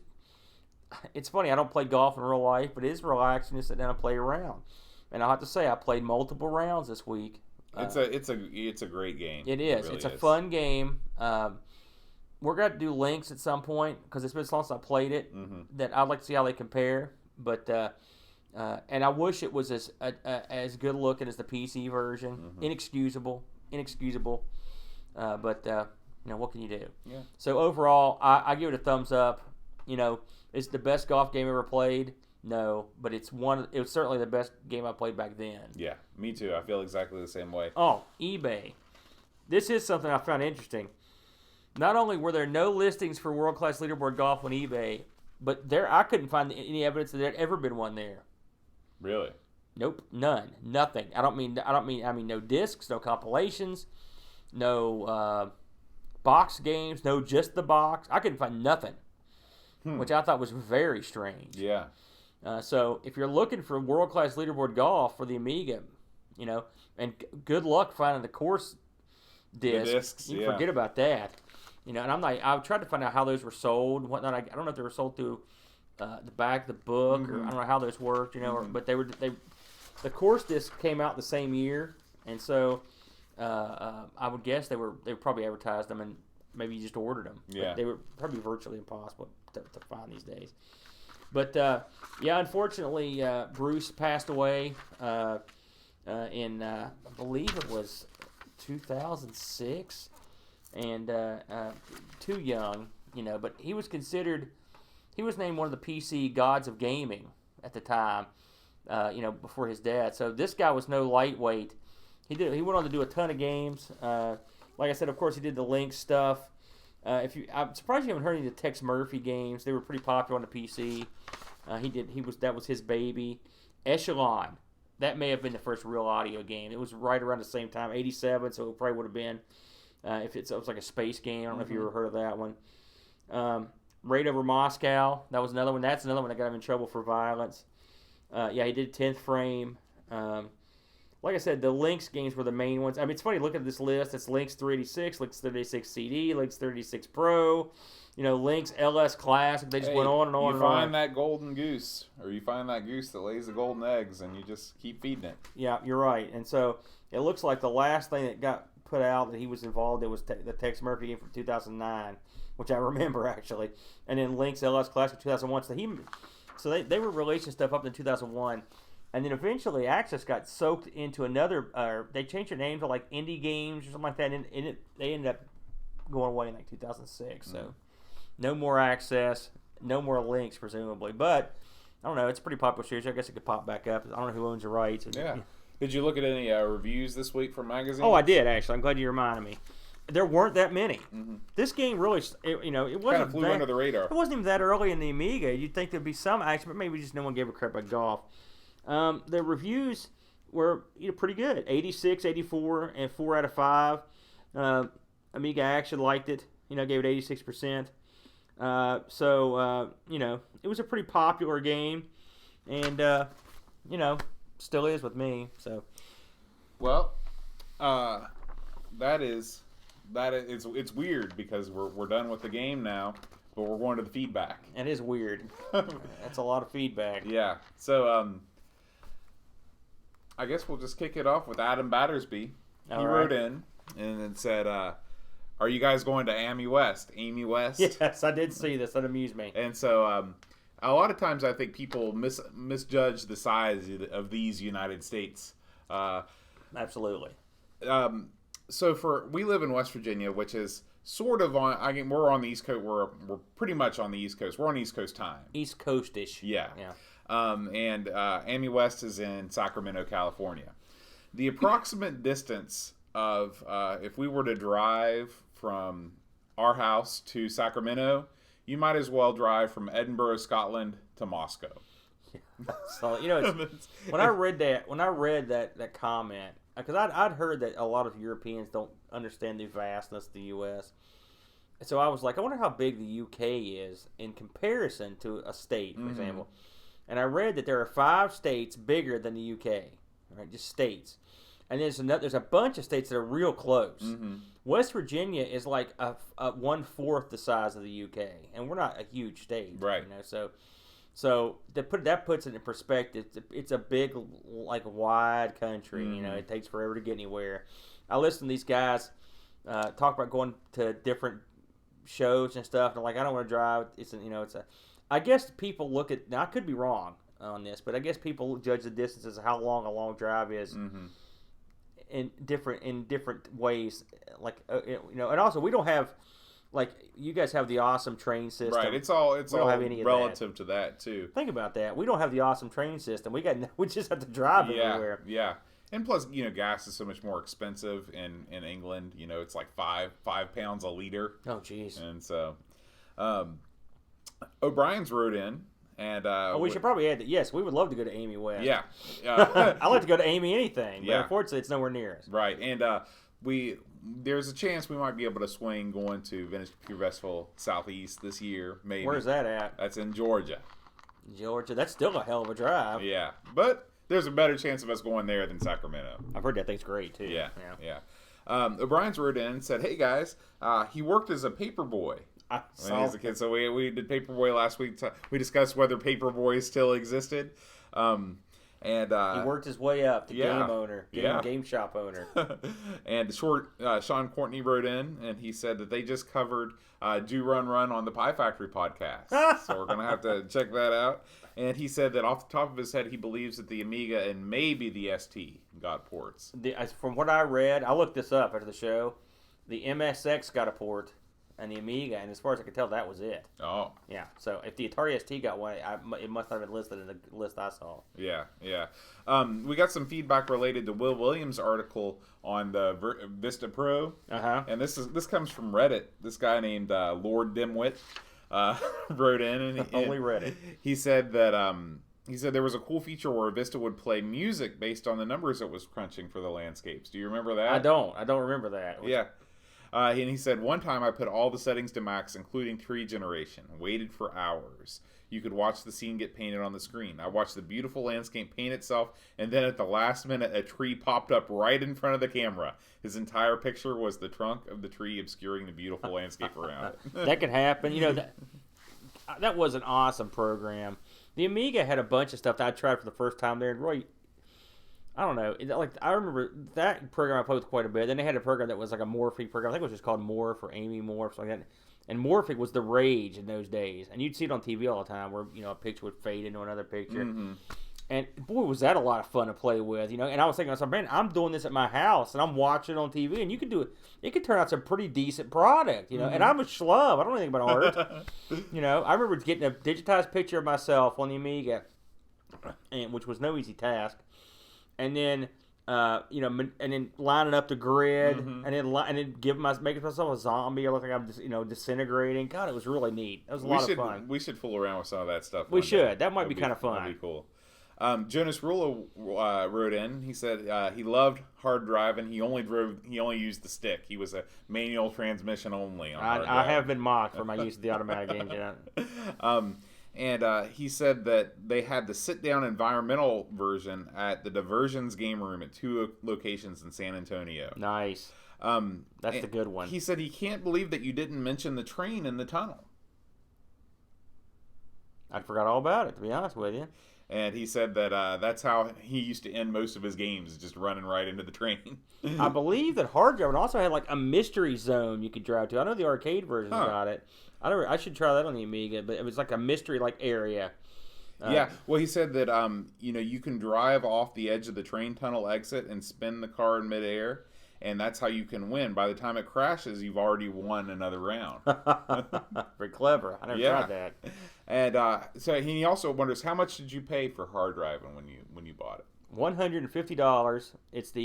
It's funny. I don't play golf in real life, but it is relaxing to sit down and play around. And I have to say, I played multiple rounds this week. It's a great game. It is. Really it's a fun game. We're going to do links at some point because it's been so long since I played it that I'd like to see how they compare. But... and I wish it was as good looking as the PC version. Inexcusable. But what can you do? Yeah. So overall, I give it a thumbs up. It's the best golf game ever played. No, but it was certainly the best game I played back then. Yeah, me too. I feel exactly the same way. Oh, eBay. This is something I found interesting. Not only were there no listings for world-class leaderboard golf on eBay, but I couldn't find any evidence that there had ever been one there. Really? Nope, none, nothing. I mean, no discs, no compilations, no box games, no just the box. I couldn't find nothing, which I thought was very strange. Yeah. So if you're looking for world-class leaderboard golf for the Amiga, and good luck finding the course disc. The discs, you can forget about that. And I've tried to find out how those were sold and whatnot. I don't know if they were sold through the back of the book, or I don't know how those worked, but the course disc came out the same year, and so I would guess they probably advertised them and maybe you just ordered them. Yeah, but they were probably virtually impossible to find these days. But unfortunately, Bruce passed away in I believe it was 2006, and too young, but he was named one of the PC gods of gaming at the time. before his dad. So this guy was no lightweight. He went on to do a ton of games. Like I said, of course, he did the Lynx stuff. I'm surprised you haven't heard any of the Tex Murphy games. They were pretty popular on the PC. That was his baby. Echelon. That may have been the first real audio game. It was right around the same time, 87, so it probably would have been. It was like a space game. I don't know if you ever heard of that one. Raid Over Moscow. That was another one. That's another one that got him in trouble for violence. He did 10th Frame. Like I said, the Lynx games were the main ones. I mean, it's funny, look at this list. It's Lynx 386, Lynx 386 CD, Lynx 386 Pro, Lynx LS Classic. They just went on and on and on. You find that golden goose, or you find that goose that lays the golden eggs, and you just keep feeding it. Yeah, you're right. And so it looks like the last thing that got put out that he was involved in was the Tex Murphy game from 2009, which I remember, actually. And then Lynx LS Classic 2001. So they were releasing stuff up in 2001. And then eventually Access got soaked into another, they changed their name to like Indie Games or something like that, and they ended up going away in like 2006. So no more Access, no more Lynx presumably. But I don't know, it's a pretty popular series. I guess it could pop back up. I don't know who owns the rights. Yeah. Did you look at any reviews this week from magazines? Oh, I did actually. I'm glad you reminded me. There weren't that many. Mm-hmm. This game really, it wasn't kind of flew under the radar. It wasn't even that early in the Amiga. You'd think there'd be some action, but maybe just no one gave a crap about golf. The reviews were pretty good. 86, 84, and 4 out of 5. Amiga Action liked it. Gave it 86%. It was a pretty popular game, and still is with me. So, well, it's weird because we're done with the game now, but we're going to the feedback. It is weird. That's a lot of feedback. Yeah. So, I guess we'll just kick it off with Adam Battersby. He wrote in and said, are you guys going to Amy West? Yes, I did see this. That amused me. And so a lot of times I think people misjudge the size of these United States. Absolutely. So we live in West Virginia, which is sort of on. We're on the East Coast. We're pretty much on the East Coast. We're on East Coast time. East Coast-ish. Yeah. And Amy West is in Sacramento, California. The approximate distance of if we were to drive from our house to Sacramento, you might as well drive from Edinburgh, Scotland to Moscow. So when I read that comment, because I'd heard that a lot of Europeans don't understand the vastness of the U.S. So I was like, I wonder how big the U.K. is in comparison to a state, for example. And I read that there are 5 states bigger than the UK, right? Just states. And there's a bunch of states that are real close. Mm-hmm. West Virginia is like a 1/4 the size of the UK, and we're not a huge state, right? So that puts it in perspective. It's a big, like, wide country. Mm-hmm. It takes forever to get anywhere. I listen to these guys talk about going to different shows and stuff, and they're like, I don't want to drive. I guess people look at, now I could be wrong on this, but I guess people judge the distance as how long a long drive is in different ways. Like, and also we don't have, like, you guys have the awesome train system. Right, it's all relative to that too. Think about that. We don't have the awesome train system. We just have to drive everywhere. Yeah. And plus, gas is so much more expensive in England. It's like five pounds a liter. Oh, jeez. And so, O'Brien's wrote in, and we should probably add that. Yes, we would love to go to Amy West. Yeah, I like to go to Amy anything, but unfortunately, it's nowhere near us. Right, and there's a chance we might be able to swing going to Vintage Computer Festival Southeast this year. Maybe. Where's that at? That's in Georgia. Georgia, that's still a hell of a drive. Yeah, but there's a better chance of us going there than Sacramento. I've heard that thing's great too. Yeah. O'Brien's wrote in and said, "Hey guys, he worked as a paper boy when he was a kid. So we did Paperboy last week. We discussed whether Paperboy still existed. And he worked his way up to game owner, game shop owner. And Sean Courtney wrote in, and he said that they just covered Do Run Run on the Pie Factory podcast. So we're gonna have to check that out. And he said that off the top of his head, he believes that the Amiga and maybe the ST got ports. From what I read, I looked this up after the show. The MSX got a port. and the Amiga, and as far as I could tell, that was it. Oh. Yeah. So if the Atari ST got one, it must not have been listed in the list I saw. Yeah. We got some feedback related to Will Williams' article on the Vista Pro, and this comes from Reddit. This guy named Lord Dimwit wrote in, and Only Reddit. He said that he said there was a cool feature where Vista would play music based on the numbers it was crunching for the landscapes. Do you remember that? I don't remember that. Yeah. And he said, one time I put all the settings to max, including tree generation, waited for hours. You could watch the scene get painted on the screen. I watched the beautiful landscape paint itself, and then at the last minute, a tree popped up right in front of the camera. His entire picture was the trunk of the tree obscuring the beautiful landscape around it. That could happen. You know, that was an awesome program. The Amiga had a bunch of stuff that I tried for the first time there, and really, I don't know. Like, I remember that program I played with quite a bit. Then they had a program that was like a Morphic program. I think it was just called Morph or Amy Morph, something like that. And Morphic was the rage in those days. And you'd see it on TV all the time where, you know, a picture would fade into another picture. Mm-hmm. And, boy, was that a lot of fun to play with, you know. And I was thinking to myself, man, I'm doing this at my house, and I'm watching it on TV, and you could do it. It could turn out some pretty decent product, you know. Mm-hmm. And I'm a schlub. I don't know anything about art. You know, I remember getting a digitized picture of myself on the Amiga, which was no easy task. And then, you know, and then lining up the grid, mm-hmm. and then making myself a zombie. I look like I'm just, you know, disintegrating. God, it was really neat. It was a lot of fun. We should fool around with some of that stuff. We should. That might be kind of fun. That'd be cool. Jonas Rulo wrote in. He said he loved hard driving. He only used the stick. He was a manual transmission only. On hard I have been mocked for my use of the automatic engine. And he said that they had the sit-down environmental version at the Diversions game room at 2 locations in San Antonio. Nice. That's the good one. He said he can't believe that you didn't mention the train in the tunnel. I forgot all about it, to be honest with you. And he said that that's how he used to end most of his games, just running right into the train. I believe that hard driving also had like a mystery zone you could drive to. I know the arcade version got it. I should try that on the Amiga, but it was like a mystery like area. Yeah, well, he said that you know, you can drive off the edge of the train tunnel exit and spin the car in midair, and that's how you can win. By the time it crashes, you've already won another round. Very clever. I never tried that. And so he also wonders, how much did you pay for hard driving when you bought it? $150. It's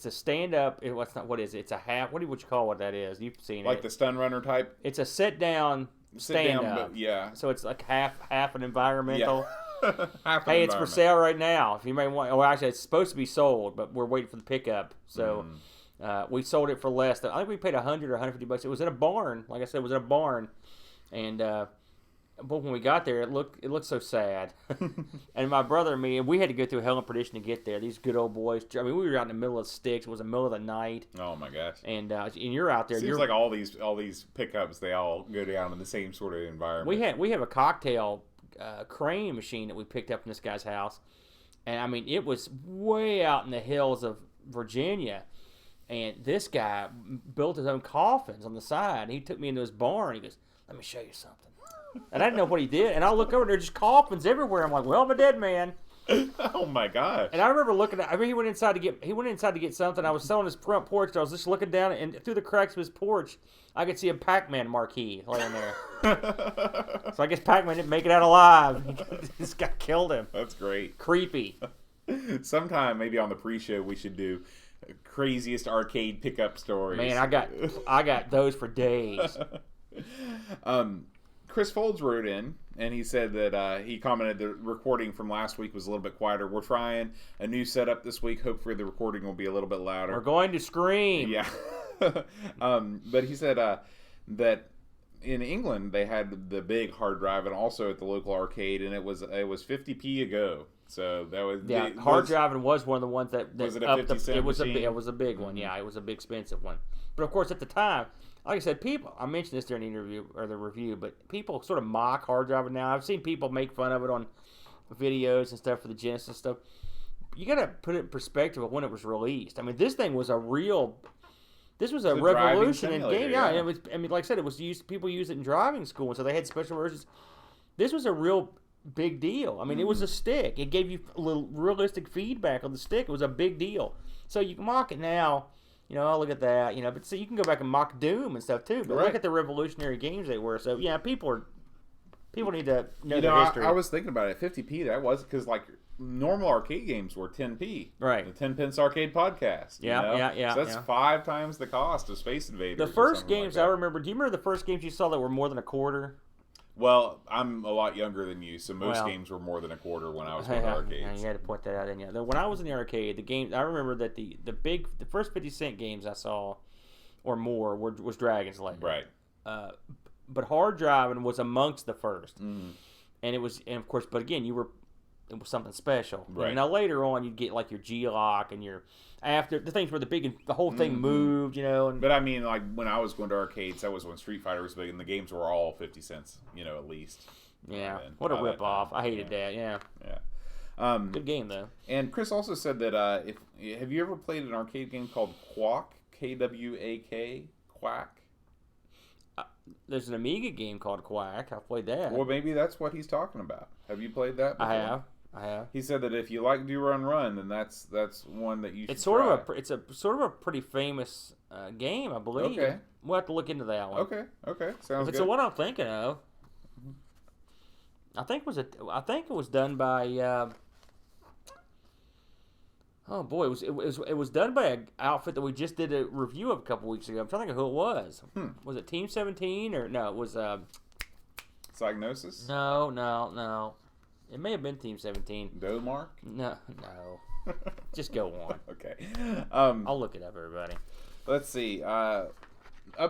a stand up. What is it? It's a half. What would you call what that is? You've seen it. Like the Stun Runner type. It's a sit down stand up. Yeah. So it's like half an environmental. Yeah. Hey, it's for sale right now. If you may want. Well, actually, it's supposed to be sold, but we're waiting for the pickup. So we sold it for less. I think we paid $100 or $150. It was in a barn. Like I said, it was in a barn, and. But when we got there, it looked so sad. And my brother and me, we had to go through hell and perdition to get there. These good old boys. I mean, we were out in the middle of sticks. It was the middle of the night. Oh my gosh! And you're out there. Seems like all these pickups, they all go down in the same sort of environment. We have a cocktail crane machine that we picked up in this guy's house, and I mean, it was way out in the hills of Virginia. And this guy built his own coffins on the side. He took me into his barn. He goes, "Let me show you something." And I didn't know what he did. And I look over and there's just coffins everywhere. I'm like, well, I'm a dead man. Oh my gosh. And I remember looking at, he went inside to get something. I was sitting on his front porch. And I was just looking down, and through the cracks of his porch, I could see a Pac-Man marquee laying there. So I guess Pac-Man didn't make it out alive. This guy killed him. That's great. Creepy. Sometime maybe on the pre-show we should do craziest arcade pickup stories. Man, I got those for days. Chris Folds wrote in, and he said that he commented the recording from last week was a little bit quieter. We're trying a new setup this week. Hopefully the recording will be a little bit louder. We're going to scream. Yeah. But he said that in England they had the big hard drive, and also at the local arcade, and it was 50p a go. So that was hard driving was one of the ones that was it a 50 cent machine? It was a big one. Yeah, it was a big expensive one. But of course at the time, like I said, I mentioned this during the interview or the review, but people sort of mock hard driving now. I've seen people make fun of it on videos and stuff for the Genesis stuff. You got to put it in perspective of when it was released. I mean, this thing was a revolution in game. Yeah, and it was. I mean, like I said, it was used. People used it in driving school, and so they had special versions. This was a real big deal. I mean, it was a stick. It gave you a little realistic feedback on the stick. It was a big deal. So you can mock it now. Oh, look at that. But see, you can go back and mock Doom and stuff too. But Right. look at the revolutionary games they were. So yeah, people need to know You their know, history. I was thinking about it. 50p, that was because like normal arcade games were 10p. Right. The 10 pence arcade podcast. you Yeah, know? yeah. So that's 5 times the cost of Space Invaders. The or first something games like I that. remember. Do you remember the first games you saw that were more than a quarter? Well, I'm a lot younger than you, so most Well, games were more than a quarter when I was going to Yeah, arcades. you had to point that out, didn't you? When I was in the arcade, the games I remember that the first 50-cent games I saw or more was Dragon's Lair. Right. But hard driving was amongst the first, Mm. and of course, but again, it was something special. Right. Now later on, you'd get like your G-Lock and your after the things where the whole thing moved, And But I mean, like when I was going to arcades, that was when Street Fighter was big, and the games were all 50 cents, at least. yeah, then, what a by that rip off! time. I hated that. Yeah, Yeah. good game though. And Chris also said that have you ever played an arcade game called Quack? Kwak? Quack? There's an Amiga game called Quack. I played that. Well, maybe that's what he's talking about. Have you played that before? I have. He said that if you like Do Run Run, then that's one that you should It's sort try. of it's a sort of a pretty famous game, I believe. Okay. We'll have to look into that one. Okay, sounds If it's good. the one I'm thinking of, I think it was done by. Oh boy, it was done by an outfit that we just did a review of a couple weeks ago. I'm trying to think of who it was. Was it Team 17 or no? It was Psygnosis? no. It may have been Team 17. Domark? No. Just go on. Okay. I'll look it up, everybody. Let's see. Up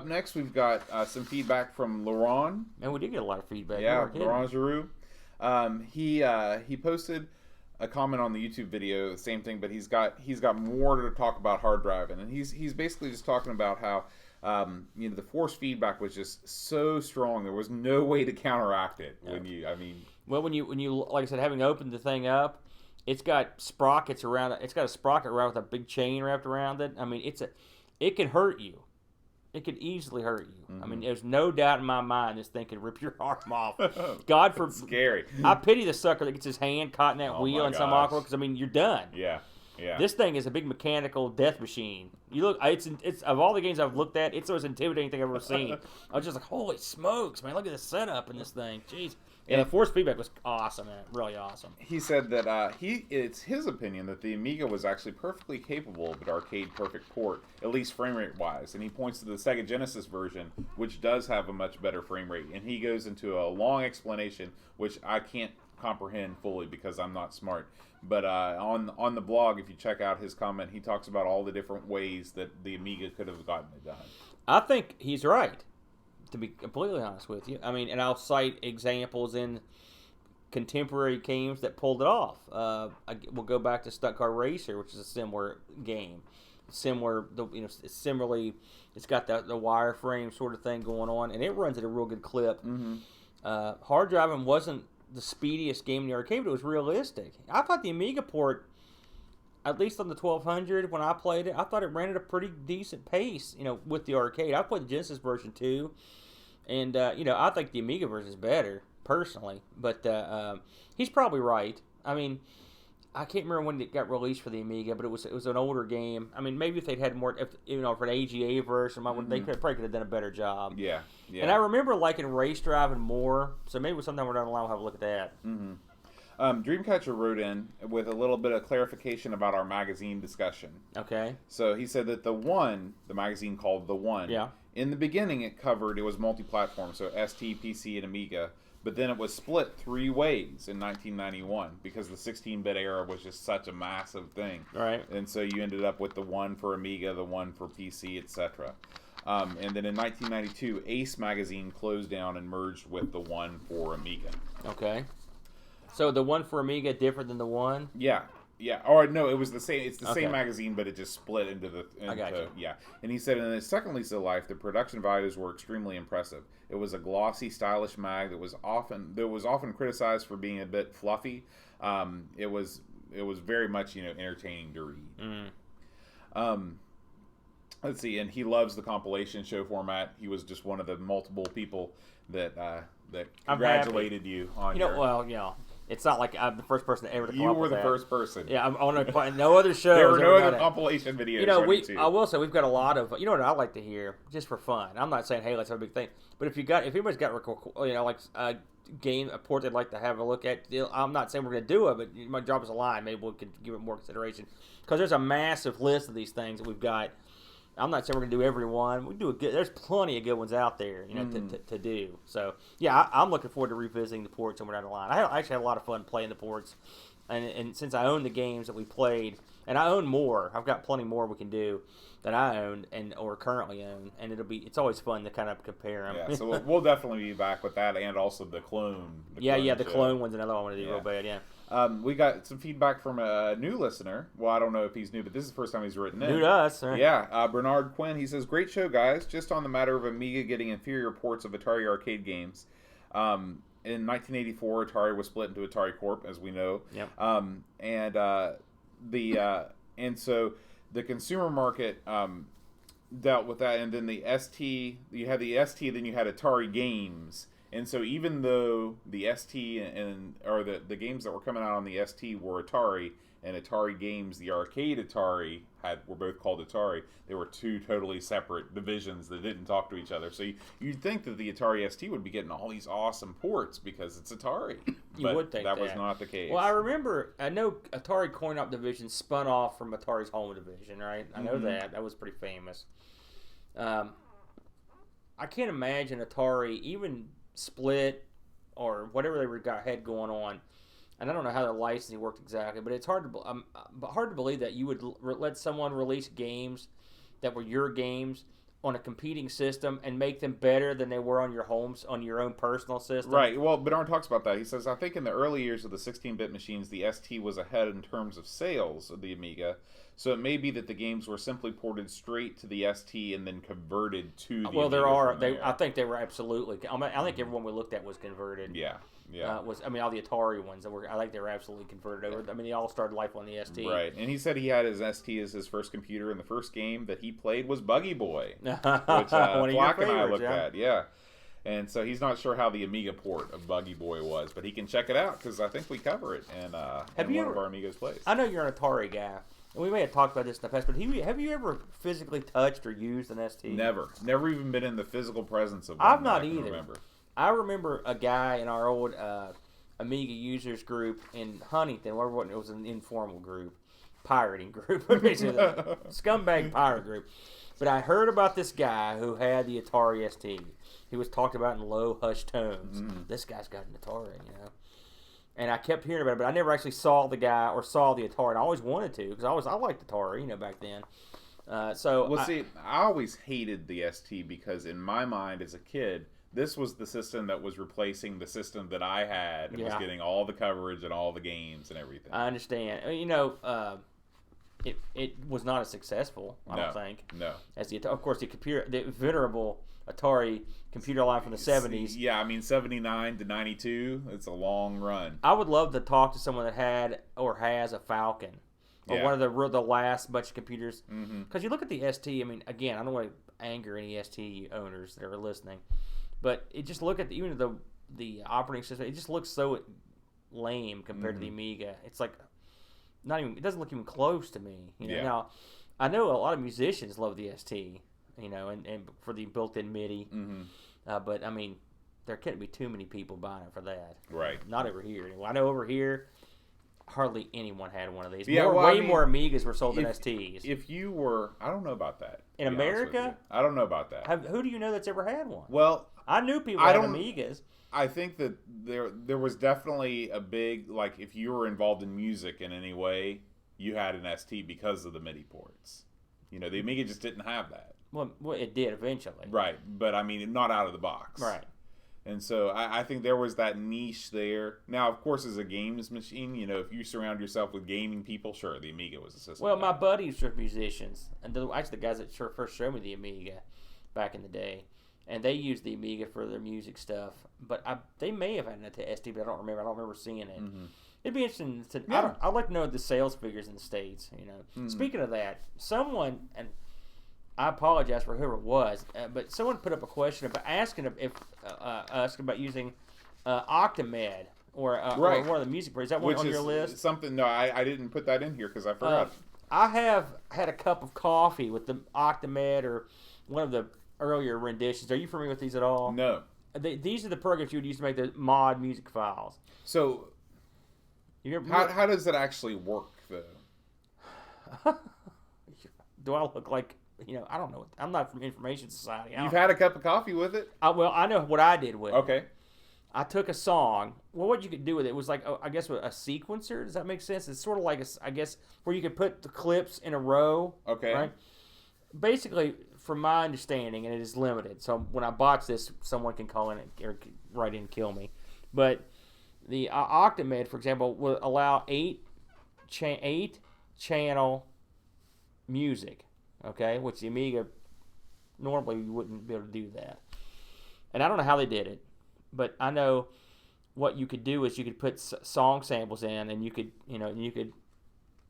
next, we've got some feedback from Laurent. And we did get a lot of feedback. Yeah, You weren't kidding. Laurent Giroux. He posted a comment on the YouTube video, same thing, but he's got more to talk about hard driving, and he's basically just talking about how the force feedback was just so strong there was no way to counteract it Well, when you like I said, having opened the thing up, it's got sprockets around it. It's got a sprocket around with a big chain wrapped around it. I mean, it can hurt you. It could easily hurt you. I mean, there's no doubt in my mind this thing could rip your arm off. God forbid. scary. I pity the sucker that gets his hand caught in that Oh wheel my in some gosh. awkward. Because I mean, you're done. Yeah. This thing is a big mechanical death machine. You look, it's of all the games I've looked at, it's the most intimidating thing I've ever seen. I was just like, holy smokes, man! Look at the setup in this thing. Jeez. And the force feedback was awesome, man. Really awesome. He said that it's his opinion that the Amiga was actually perfectly capable of an arcade perfect port, at least frame rate wise. And he points to the Sega Genesis version, which does have a much better frame rate. And he goes into a long explanation, which I can't comprehend fully because I'm not smart. But on the blog, if you check out his comment, he talks about all the different ways that the Amiga could have gotten it done. I think he's right, to be completely honest with you. I mean, and I'll cite examples in contemporary games that pulled it off. We'll go back to Stunt Car Racer, which is a similar game. Similarly, it's got the wireframe sort of thing going on, and it runs at a real good clip. Hard driving wasn't the speediest game in the arcade, but it was realistic. I thought the Amiga port, at least on the 1200 when I played it, I thought it ran at a pretty decent pace, with the arcade. I played the Genesis version too, and I think the Amiga version is better personally. But he's probably right. I mean, I can't remember when it got released for the Amiga, but it was an older game. I mean, maybe if they'd had more, for an AGA version, they probably could have done a better job. Yeah. And I remember liking race driving more, so maybe sometime we're down the line we'll have a look at that. Dreamcatcher wrote in with a little bit of clarification about our magazine discussion. Okay. So he said that the magazine called The One, Yeah. in the beginning it was multi-platform, so ST, PC, and Amiga, but then it was split 3 ways in 1991 because the 16-bit era was just such a massive thing. Right. And so you ended up with the one for Amiga, the one for PC, etc. And then in 1992, Ace magazine closed down and merged with the one for Amiga. Okay. So the one for Amiga different than the one? Yeah. Or no, it was the same. It's the Okay. same magazine, but it just split into the. I got you. Yeah, and he said in his second lease of life, the production values were extremely impressive. It was a glossy, stylish mag that was often criticized for being a bit fluffy. It was very much entertaining to read. Let's see, and he loves the compilation show format. He was just one of the multiple people that I'm congratulated you on your. Well, yeah. It's not like I'm the first person ever to come You up were with the that. first person. Yeah, I'm on no other show. There were no ever done other it. compilation videos. You know, on YouTube. I will say we've got a lot of. You know what I like to hear, just for fun. I'm not saying, hey, let's have a big thing. But if anybody's got like a game, a port they'd like to have a look at, I'm not saying we're going to do it, but my job is a line. Maybe we could give it more consideration because there's a massive list of these things that we've got. I'm not saying we're going to do every one. We do a good. There's plenty of good ones out there, to do. So yeah, I'm looking forward to revisiting the ports somewhere down the line. I actually had a lot of fun playing the ports, and since I own the games that we played, and I own more, I've got plenty more we can do that I own or currently own, and it's always fun to kind of compare them. Yeah, so we'll definitely be back with that, and also the clone. The show. clone one's another one I want to do real bad. Yeah. We got some feedback from a new listener. Well, I don't know if he's new, but this is the first time he's written in. New to us, right? Yeah, Bernard Quinn. He says, "Great show, guys. Just on the matter of Amiga getting inferior ports of Atari arcade games. In 1984, Atari was split into Atari Corp, as we know. Yep. And so the consumer market dealt with that, and then the ST. You had the ST, then you had Atari Games." And so even though the ST or the games that were coming out on the ST were Atari, and Atari Games, the arcade Atari, were both called Atari, they were two totally separate divisions that didn't talk to each other. So you'd think that the Atari ST would be getting all these awesome ports because it's Atari. You would think that was not the case. Well, I know Atari Coin-Op division spun off from Atari's home division, right? I know that. That was pretty famous. I can't imagine Atari even split or whatever they had going on, and I don't know how their licensing worked exactly, but it's hard to believe that you would let someone release games that were your games on a competing system and make them better than they were on your own personal system. Right. Well, Bernard talks about that. He says, "I think in the early years of the 16-bit machines, the ST was ahead in terms of sales of the Amiga. So it may be that the games were simply ported straight to the ST and then converted to the Well, Amiga I think they were absolutely. I think everyone we looked at was converted. Yeah. All the Atari ones I think they were absolutely converted over. I mean, they all started life on the ST. Right. And he said he had his ST as his first computer, and the first game that he played was Buggy Boy, which One of your Flock and I favorites, looked yeah. at. Yeah. And so he's not sure how the Amiga port of Buggy Boy was, but he can check it out because I think we cover it in one of our Amigos plays. I know you're an Atari guy. And we may have talked about this in the past, but have you ever physically touched or used an ST? Never even been in the physical presence of one. I've not I can either. Remember. I remember a guy in our old Amiga users group in Huntington, where it was an informal group, pirating group, basically a scumbag pirate group. But I heard about this guy who had the Atari ST. He was talked about in low, hushed tones. This guy's got an Atari, And I kept hearing about it, but I never actually saw the guy or saw the Atari. And I always wanted to because I liked Atari, back then. I always hated the ST because in my mind as a kid, this was the system that was replacing the system that I had and was getting all the coverage and all the games and everything. I understand. It was not as successful, I don't think. No. As of course, the venerable Atari computer line from the 70s. Yeah, I mean, 79 to 92, it's a long run. I would love to talk to someone that had or has a Falcon. Or one of the last bunch of computers. Because you look at the ST, I mean, again, I don't want to anger any ST owners that are listening. But just look at even the operating system. It just looks so lame compared to the Amiga. It's like it doesn't look even close to me. Now, I know a lot of musicians love the ST, and for the built-in MIDI. But I mean, there can't be too many people buying it for that. Right. Not over here. Anyway. I know over here, hardly anyone had one of these. Yeah, way more Amigas were sold than STs. If you were, I don't know about that. In America? I don't know about that. Who do you know that's ever had one? Well, I knew people had Amigas. I think that there was definitely a big, like, if you were involved in music in any way, you had an ST because of the MIDI ports. The Amiga just didn't have that. Well, it did eventually. Right, but I mean, not out of the box. Right. And so I think there was that niche there. Now, of course, as a games machine, if you surround yourself with gaming people, sure, the Amiga was a system. Well, my buddies were musicians, and actually the guys that first showed me the Amiga back in the day, and they used the Amiga for their music stuff. But they may have had an ST, but I don't remember. I don't remember seeing it. It'd be interesting to. Yeah. I'd like to know the sales figures in the States. Speaking of that, someone and. I apologize for whoever it was, but someone put up a question about asking us about using Octamed or Right. one of the music breaks. Is that one Which on is your list? something? No, I didn't put that in here because I forgot. I have had a cup of coffee with the Octamed or one of the earlier renditions. Are you familiar with these at all? No. These are the programs you would use to make the mod music files. So how does it actually work though? Do I look like, I don't know. I'm not from Information Society. You've had a cup of coffee with it? Well, I know what I did with it. Okay. I took a song. Well, what you could do with it was like, I guess, a sequencer. Does that make sense? It's sort of like, I guess, where you could put the clips in a row. Okay. Right? Basically, from my understanding, and it is limited, so when I botch this, someone can call in or write in and kill me. But the Octamed, for example, will allow 8-channel music, okay? Which the Amiga, normally you wouldn't be able to do that. And I don't know how they did it, but I know what you could do is you could put song samples in, and you could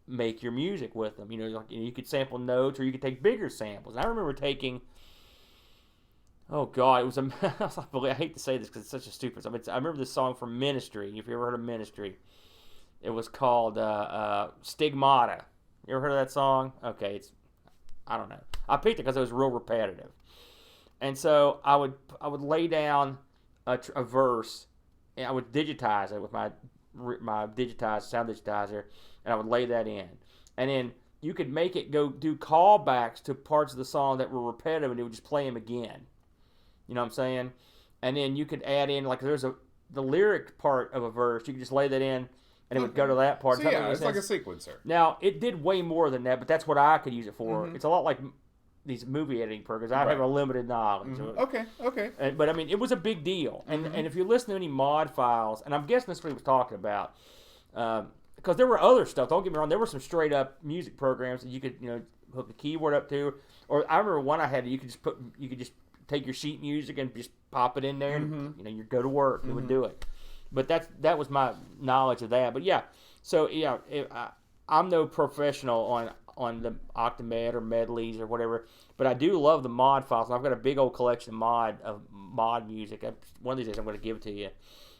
make your music with them. You could sample notes, or you could take bigger samples. And I remember taking, oh God, it was I hate to say this because it's such a stupid song. I remember this song from Ministry. If you ever heard of Ministry, it was called Stigmata. You ever heard of that song? Okay, I don't know. I picked it because it was real repetitive, and so I would lay down a verse, and I would digitize it with my sound digitizer, and I would lay that in. And then you could make it go do callbacks to parts of the song that were repetitive, and it would just play them again. You know what I'm saying? And then you could add in, like, there's the lyric part of a verse. You could just lay that in, and it would go to that part. So yeah, it's like a sequencer. Now, it did way more than that, but that's what I could use it for. It's a lot like these movie editing programs. I have a limited knowledge. Okay. But I mean, it was a big deal. And if you listen to any mod files, and I'm guessing that's what he was talking about, because there were other stuff. Don't get me wrong. There were some straight up music programs that you could hook the keyboard up to. Or I remember one I had. You could just take your sheet music and just pop it in there, and you go to work. It would do it. But that was my knowledge of that. But yeah, so yeah, I'm no professional on the Octamed or medleys or whatever, but I do love the mod files, and I've got a big old collection of mod music. One of these days I'm going to give it to you,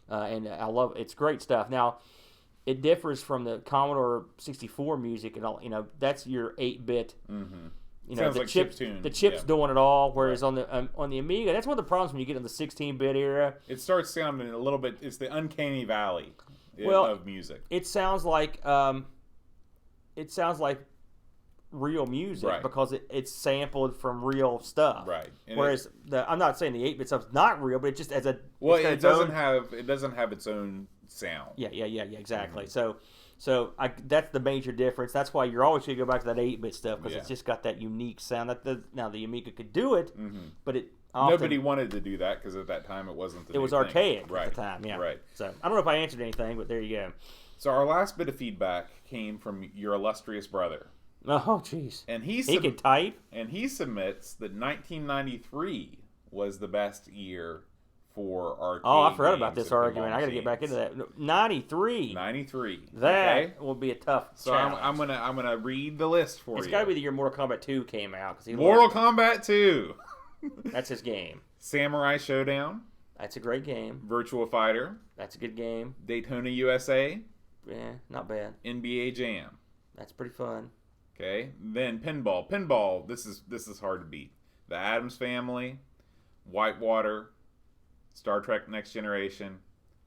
and I love it. It's great stuff. Now, it differs from the Commodore 64 music, and all. That's your 8-bit. Sounds the like chips, chiptune. the chips doing it all. Whereas on the Amiga, that's one of the problems when you get in the 16-bit era. It starts sounding a little bit. It's the uncanny valley of music. It sounds like real music, right, because it's sampled from real stuff. Right. And whereas I'm not saying the 8-bit stuff's not real, but it just as a it doesn't have its own sound. Yeah, exactly. So that's the major difference. That's why you're always going to go back to that 8-bit stuff, because it's just got that unique sound. Now the Amiga could do it, but it nobody wanted to do that because at that time it wasn't. It was archaic right, at the time. Yeah. Right. So I don't know if I answered anything, but there you go. So our last bit of feedback came from your illustrious brother. Oh, jeez. And he can type. And he submits that 1993 was the best year for arcade. Oh, I forgot about games this and argument. I got to get back into that. 93. 93. That will be a tough So challenge. I'm gonna read the list for you. It's got to be the year Mortal Kombat 2 came out. Mortal Kombat 2. That's his game. Samurai Showdown. That's a great game. Virtua Fighter. That's a good game. Daytona USA. Yeah, not bad. NBA Jam. That's pretty fun. Okay, then pinball. Pinball. This is hard to beat. The Addams Family, Whitewater, Star Trek: Next Generation,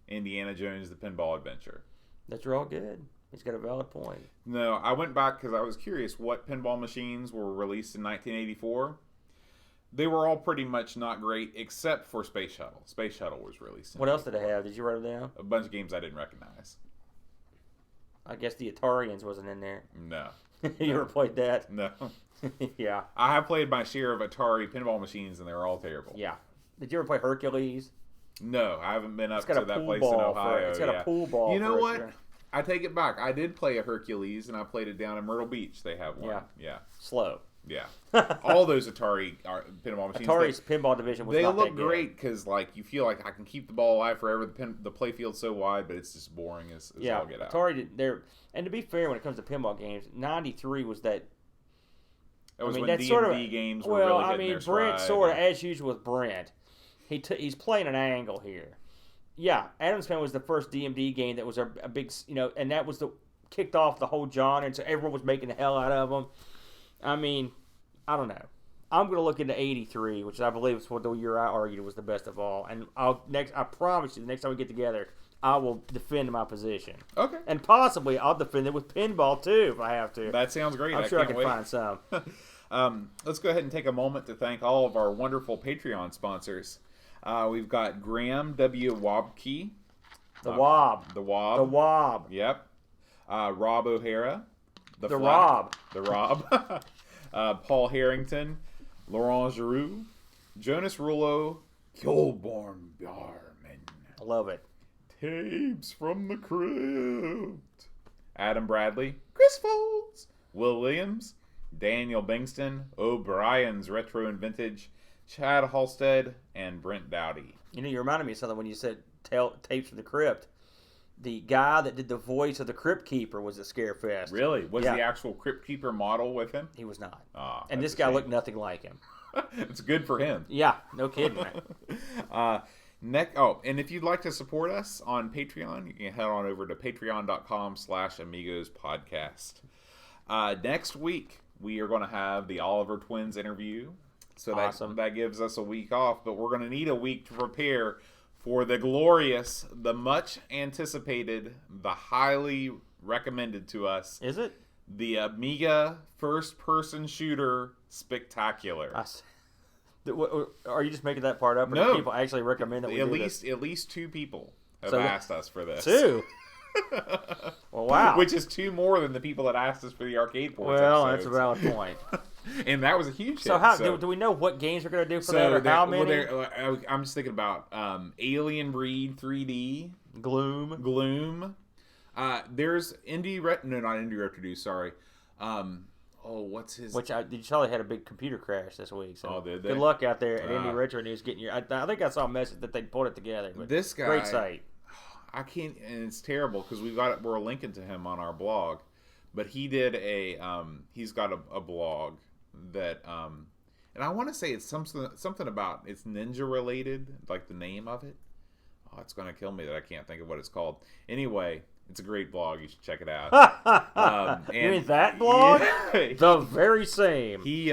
Indiana Jones: The Pinball Adventure. That's all good. He's got a valid point. No, I went back because I was curious what pinball machines were released in 1984. They were all pretty much not great, except for Space Shuttle. Space Shuttle was released. What else did it have? Did you write it down? A bunch of games I didn't recognize. I guess the Atarians wasn't in there. No. You ever played that? No. Yeah. I have played my share of Atari pinball machines, and they were all terrible. Yeah. Did you ever play Hercules? No, I haven't been up to that place in ball Ohio. It's got a pool ball. You know what? I take it back. I did play a Hercules, and I played it down in Myrtle Beach. They have one. Yeah. Slow. Yeah. All those Atari pinball machines. Atari's pinball division was they not look that good. great because you feel like I can keep the ball alive forever. The play field's so wide, but it's just boring as all get out. Atari did and to be fair, when it comes to pinball games, 93 was that. That was when that's D&D games were really getting their stride. Brent sort of, as usual with Brent, he's playing an angle here. yeah, Adam's Family was the first DMD game that was a big, and that was the kicked off the whole genre, and so everyone was making the hell out of them. I mean, I don't know. I'm going to look into 83, which I believe is what the year I argued was the best of all. And I promise you, the next time we get together, I will defend my position. Okay. And possibly I'll defend it with pinball too if I have to. That sounds great. I'm sure I can't can wait. find some. Let's go ahead and take a moment to thank all of our wonderful Patreon sponsors. We've got Graham W. Wobke. The Wob. The Wob. The Wob. Yep. Rob O'Hara. The Rob. The Rob. Paul Harrington. Laurent Giroux. Jonas Rullo. Kilborn Barman. I love it. Tapes from the Crypt. Adam Bradley. Chris Folds. Will Williams. Daniel Bingston. O'Brien's Retro and Vintage. Chad Halstead. And Brent Dowdy. You reminded me of something when you said Tapes from the Crypt. The guy that did the voice of the Crypt Keeper was at Scarefest. Really? Was Yeah. the actual Crypt Keeper model with him? He was not. Ah, And that's this a guy shame. looked nothing like him. It's good for him. Yeah, no kidding. And if you'd like to support us on Patreon, you can head on over to patreon.com/Amigos podcast. Next week, we are going to have the Oliver Twins interview. So Awesome. that gives us a week off, but we're going to need a week to prepare for the glorious, the much anticipated, the highly recommended to us, Is it? the Amiga first-person shooter spectacular. Are you just making that part up? Or No. do people actually recommend that we do this? At least 2 people have So asked us for this. 2? Well, wow. Which is 2 more than the people that asked us for the arcade ports. Well, that's a episodes. valid point. And that was a huge So hit. do we know what games we're going to do for that, or how many? I'm just thinking about Alien Breed 3D, Gloom. Gloom. There's Indie no, not Indie Retro News. Sorry. What's his? Which did you saw they had a big computer crash this week. So Oh, did they? good luck out there at Indie Retro News getting your. I think I saw a message that they pulled it together. But This guy, great site. I can't, and it's terrible because we're linking to him on our blog, but he did he's got a blog that and I want to say it's something about it's ninja related, like the name of it. Oh, it's gonna kill me that I can't think of what it's called. Anyway, it's a great blog. You should check it out. You mean that blog? Yeah, The very same. he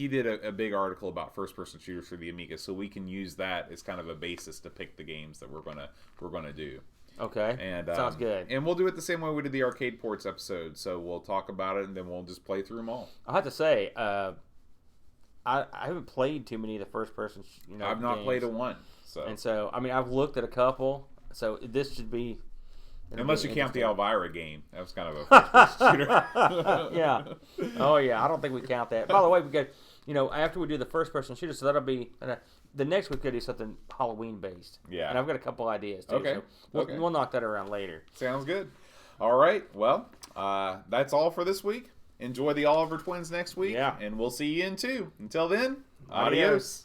did a big article about first person shooters for the Amiga, so we can use that as kind of a basis to pick the games that we're gonna do. Okay. And Sounds good. And we'll do it the same way we did the arcade ports episode. So we'll talk about it and then we'll just play through them all. I have to say, I haven't played too many of the first person. I've not games. played a one. So And so, I mean, I've looked at a couple. So this should be. unless you count the Elvira game, that was kind of a first person shooter. Yeah. Oh yeah. I don't think we count that. By the way, we got after we do the first person shooter, so that'll be the next week. We'll do something Halloween based. Yeah. And I've got a couple ideas too. Okay. So we'll knock that around later. Sounds good. All right. Well, that's all for this week. Enjoy the Oliver Twins next week. Yeah. And we'll see you in 2. Until then, Adios. adios.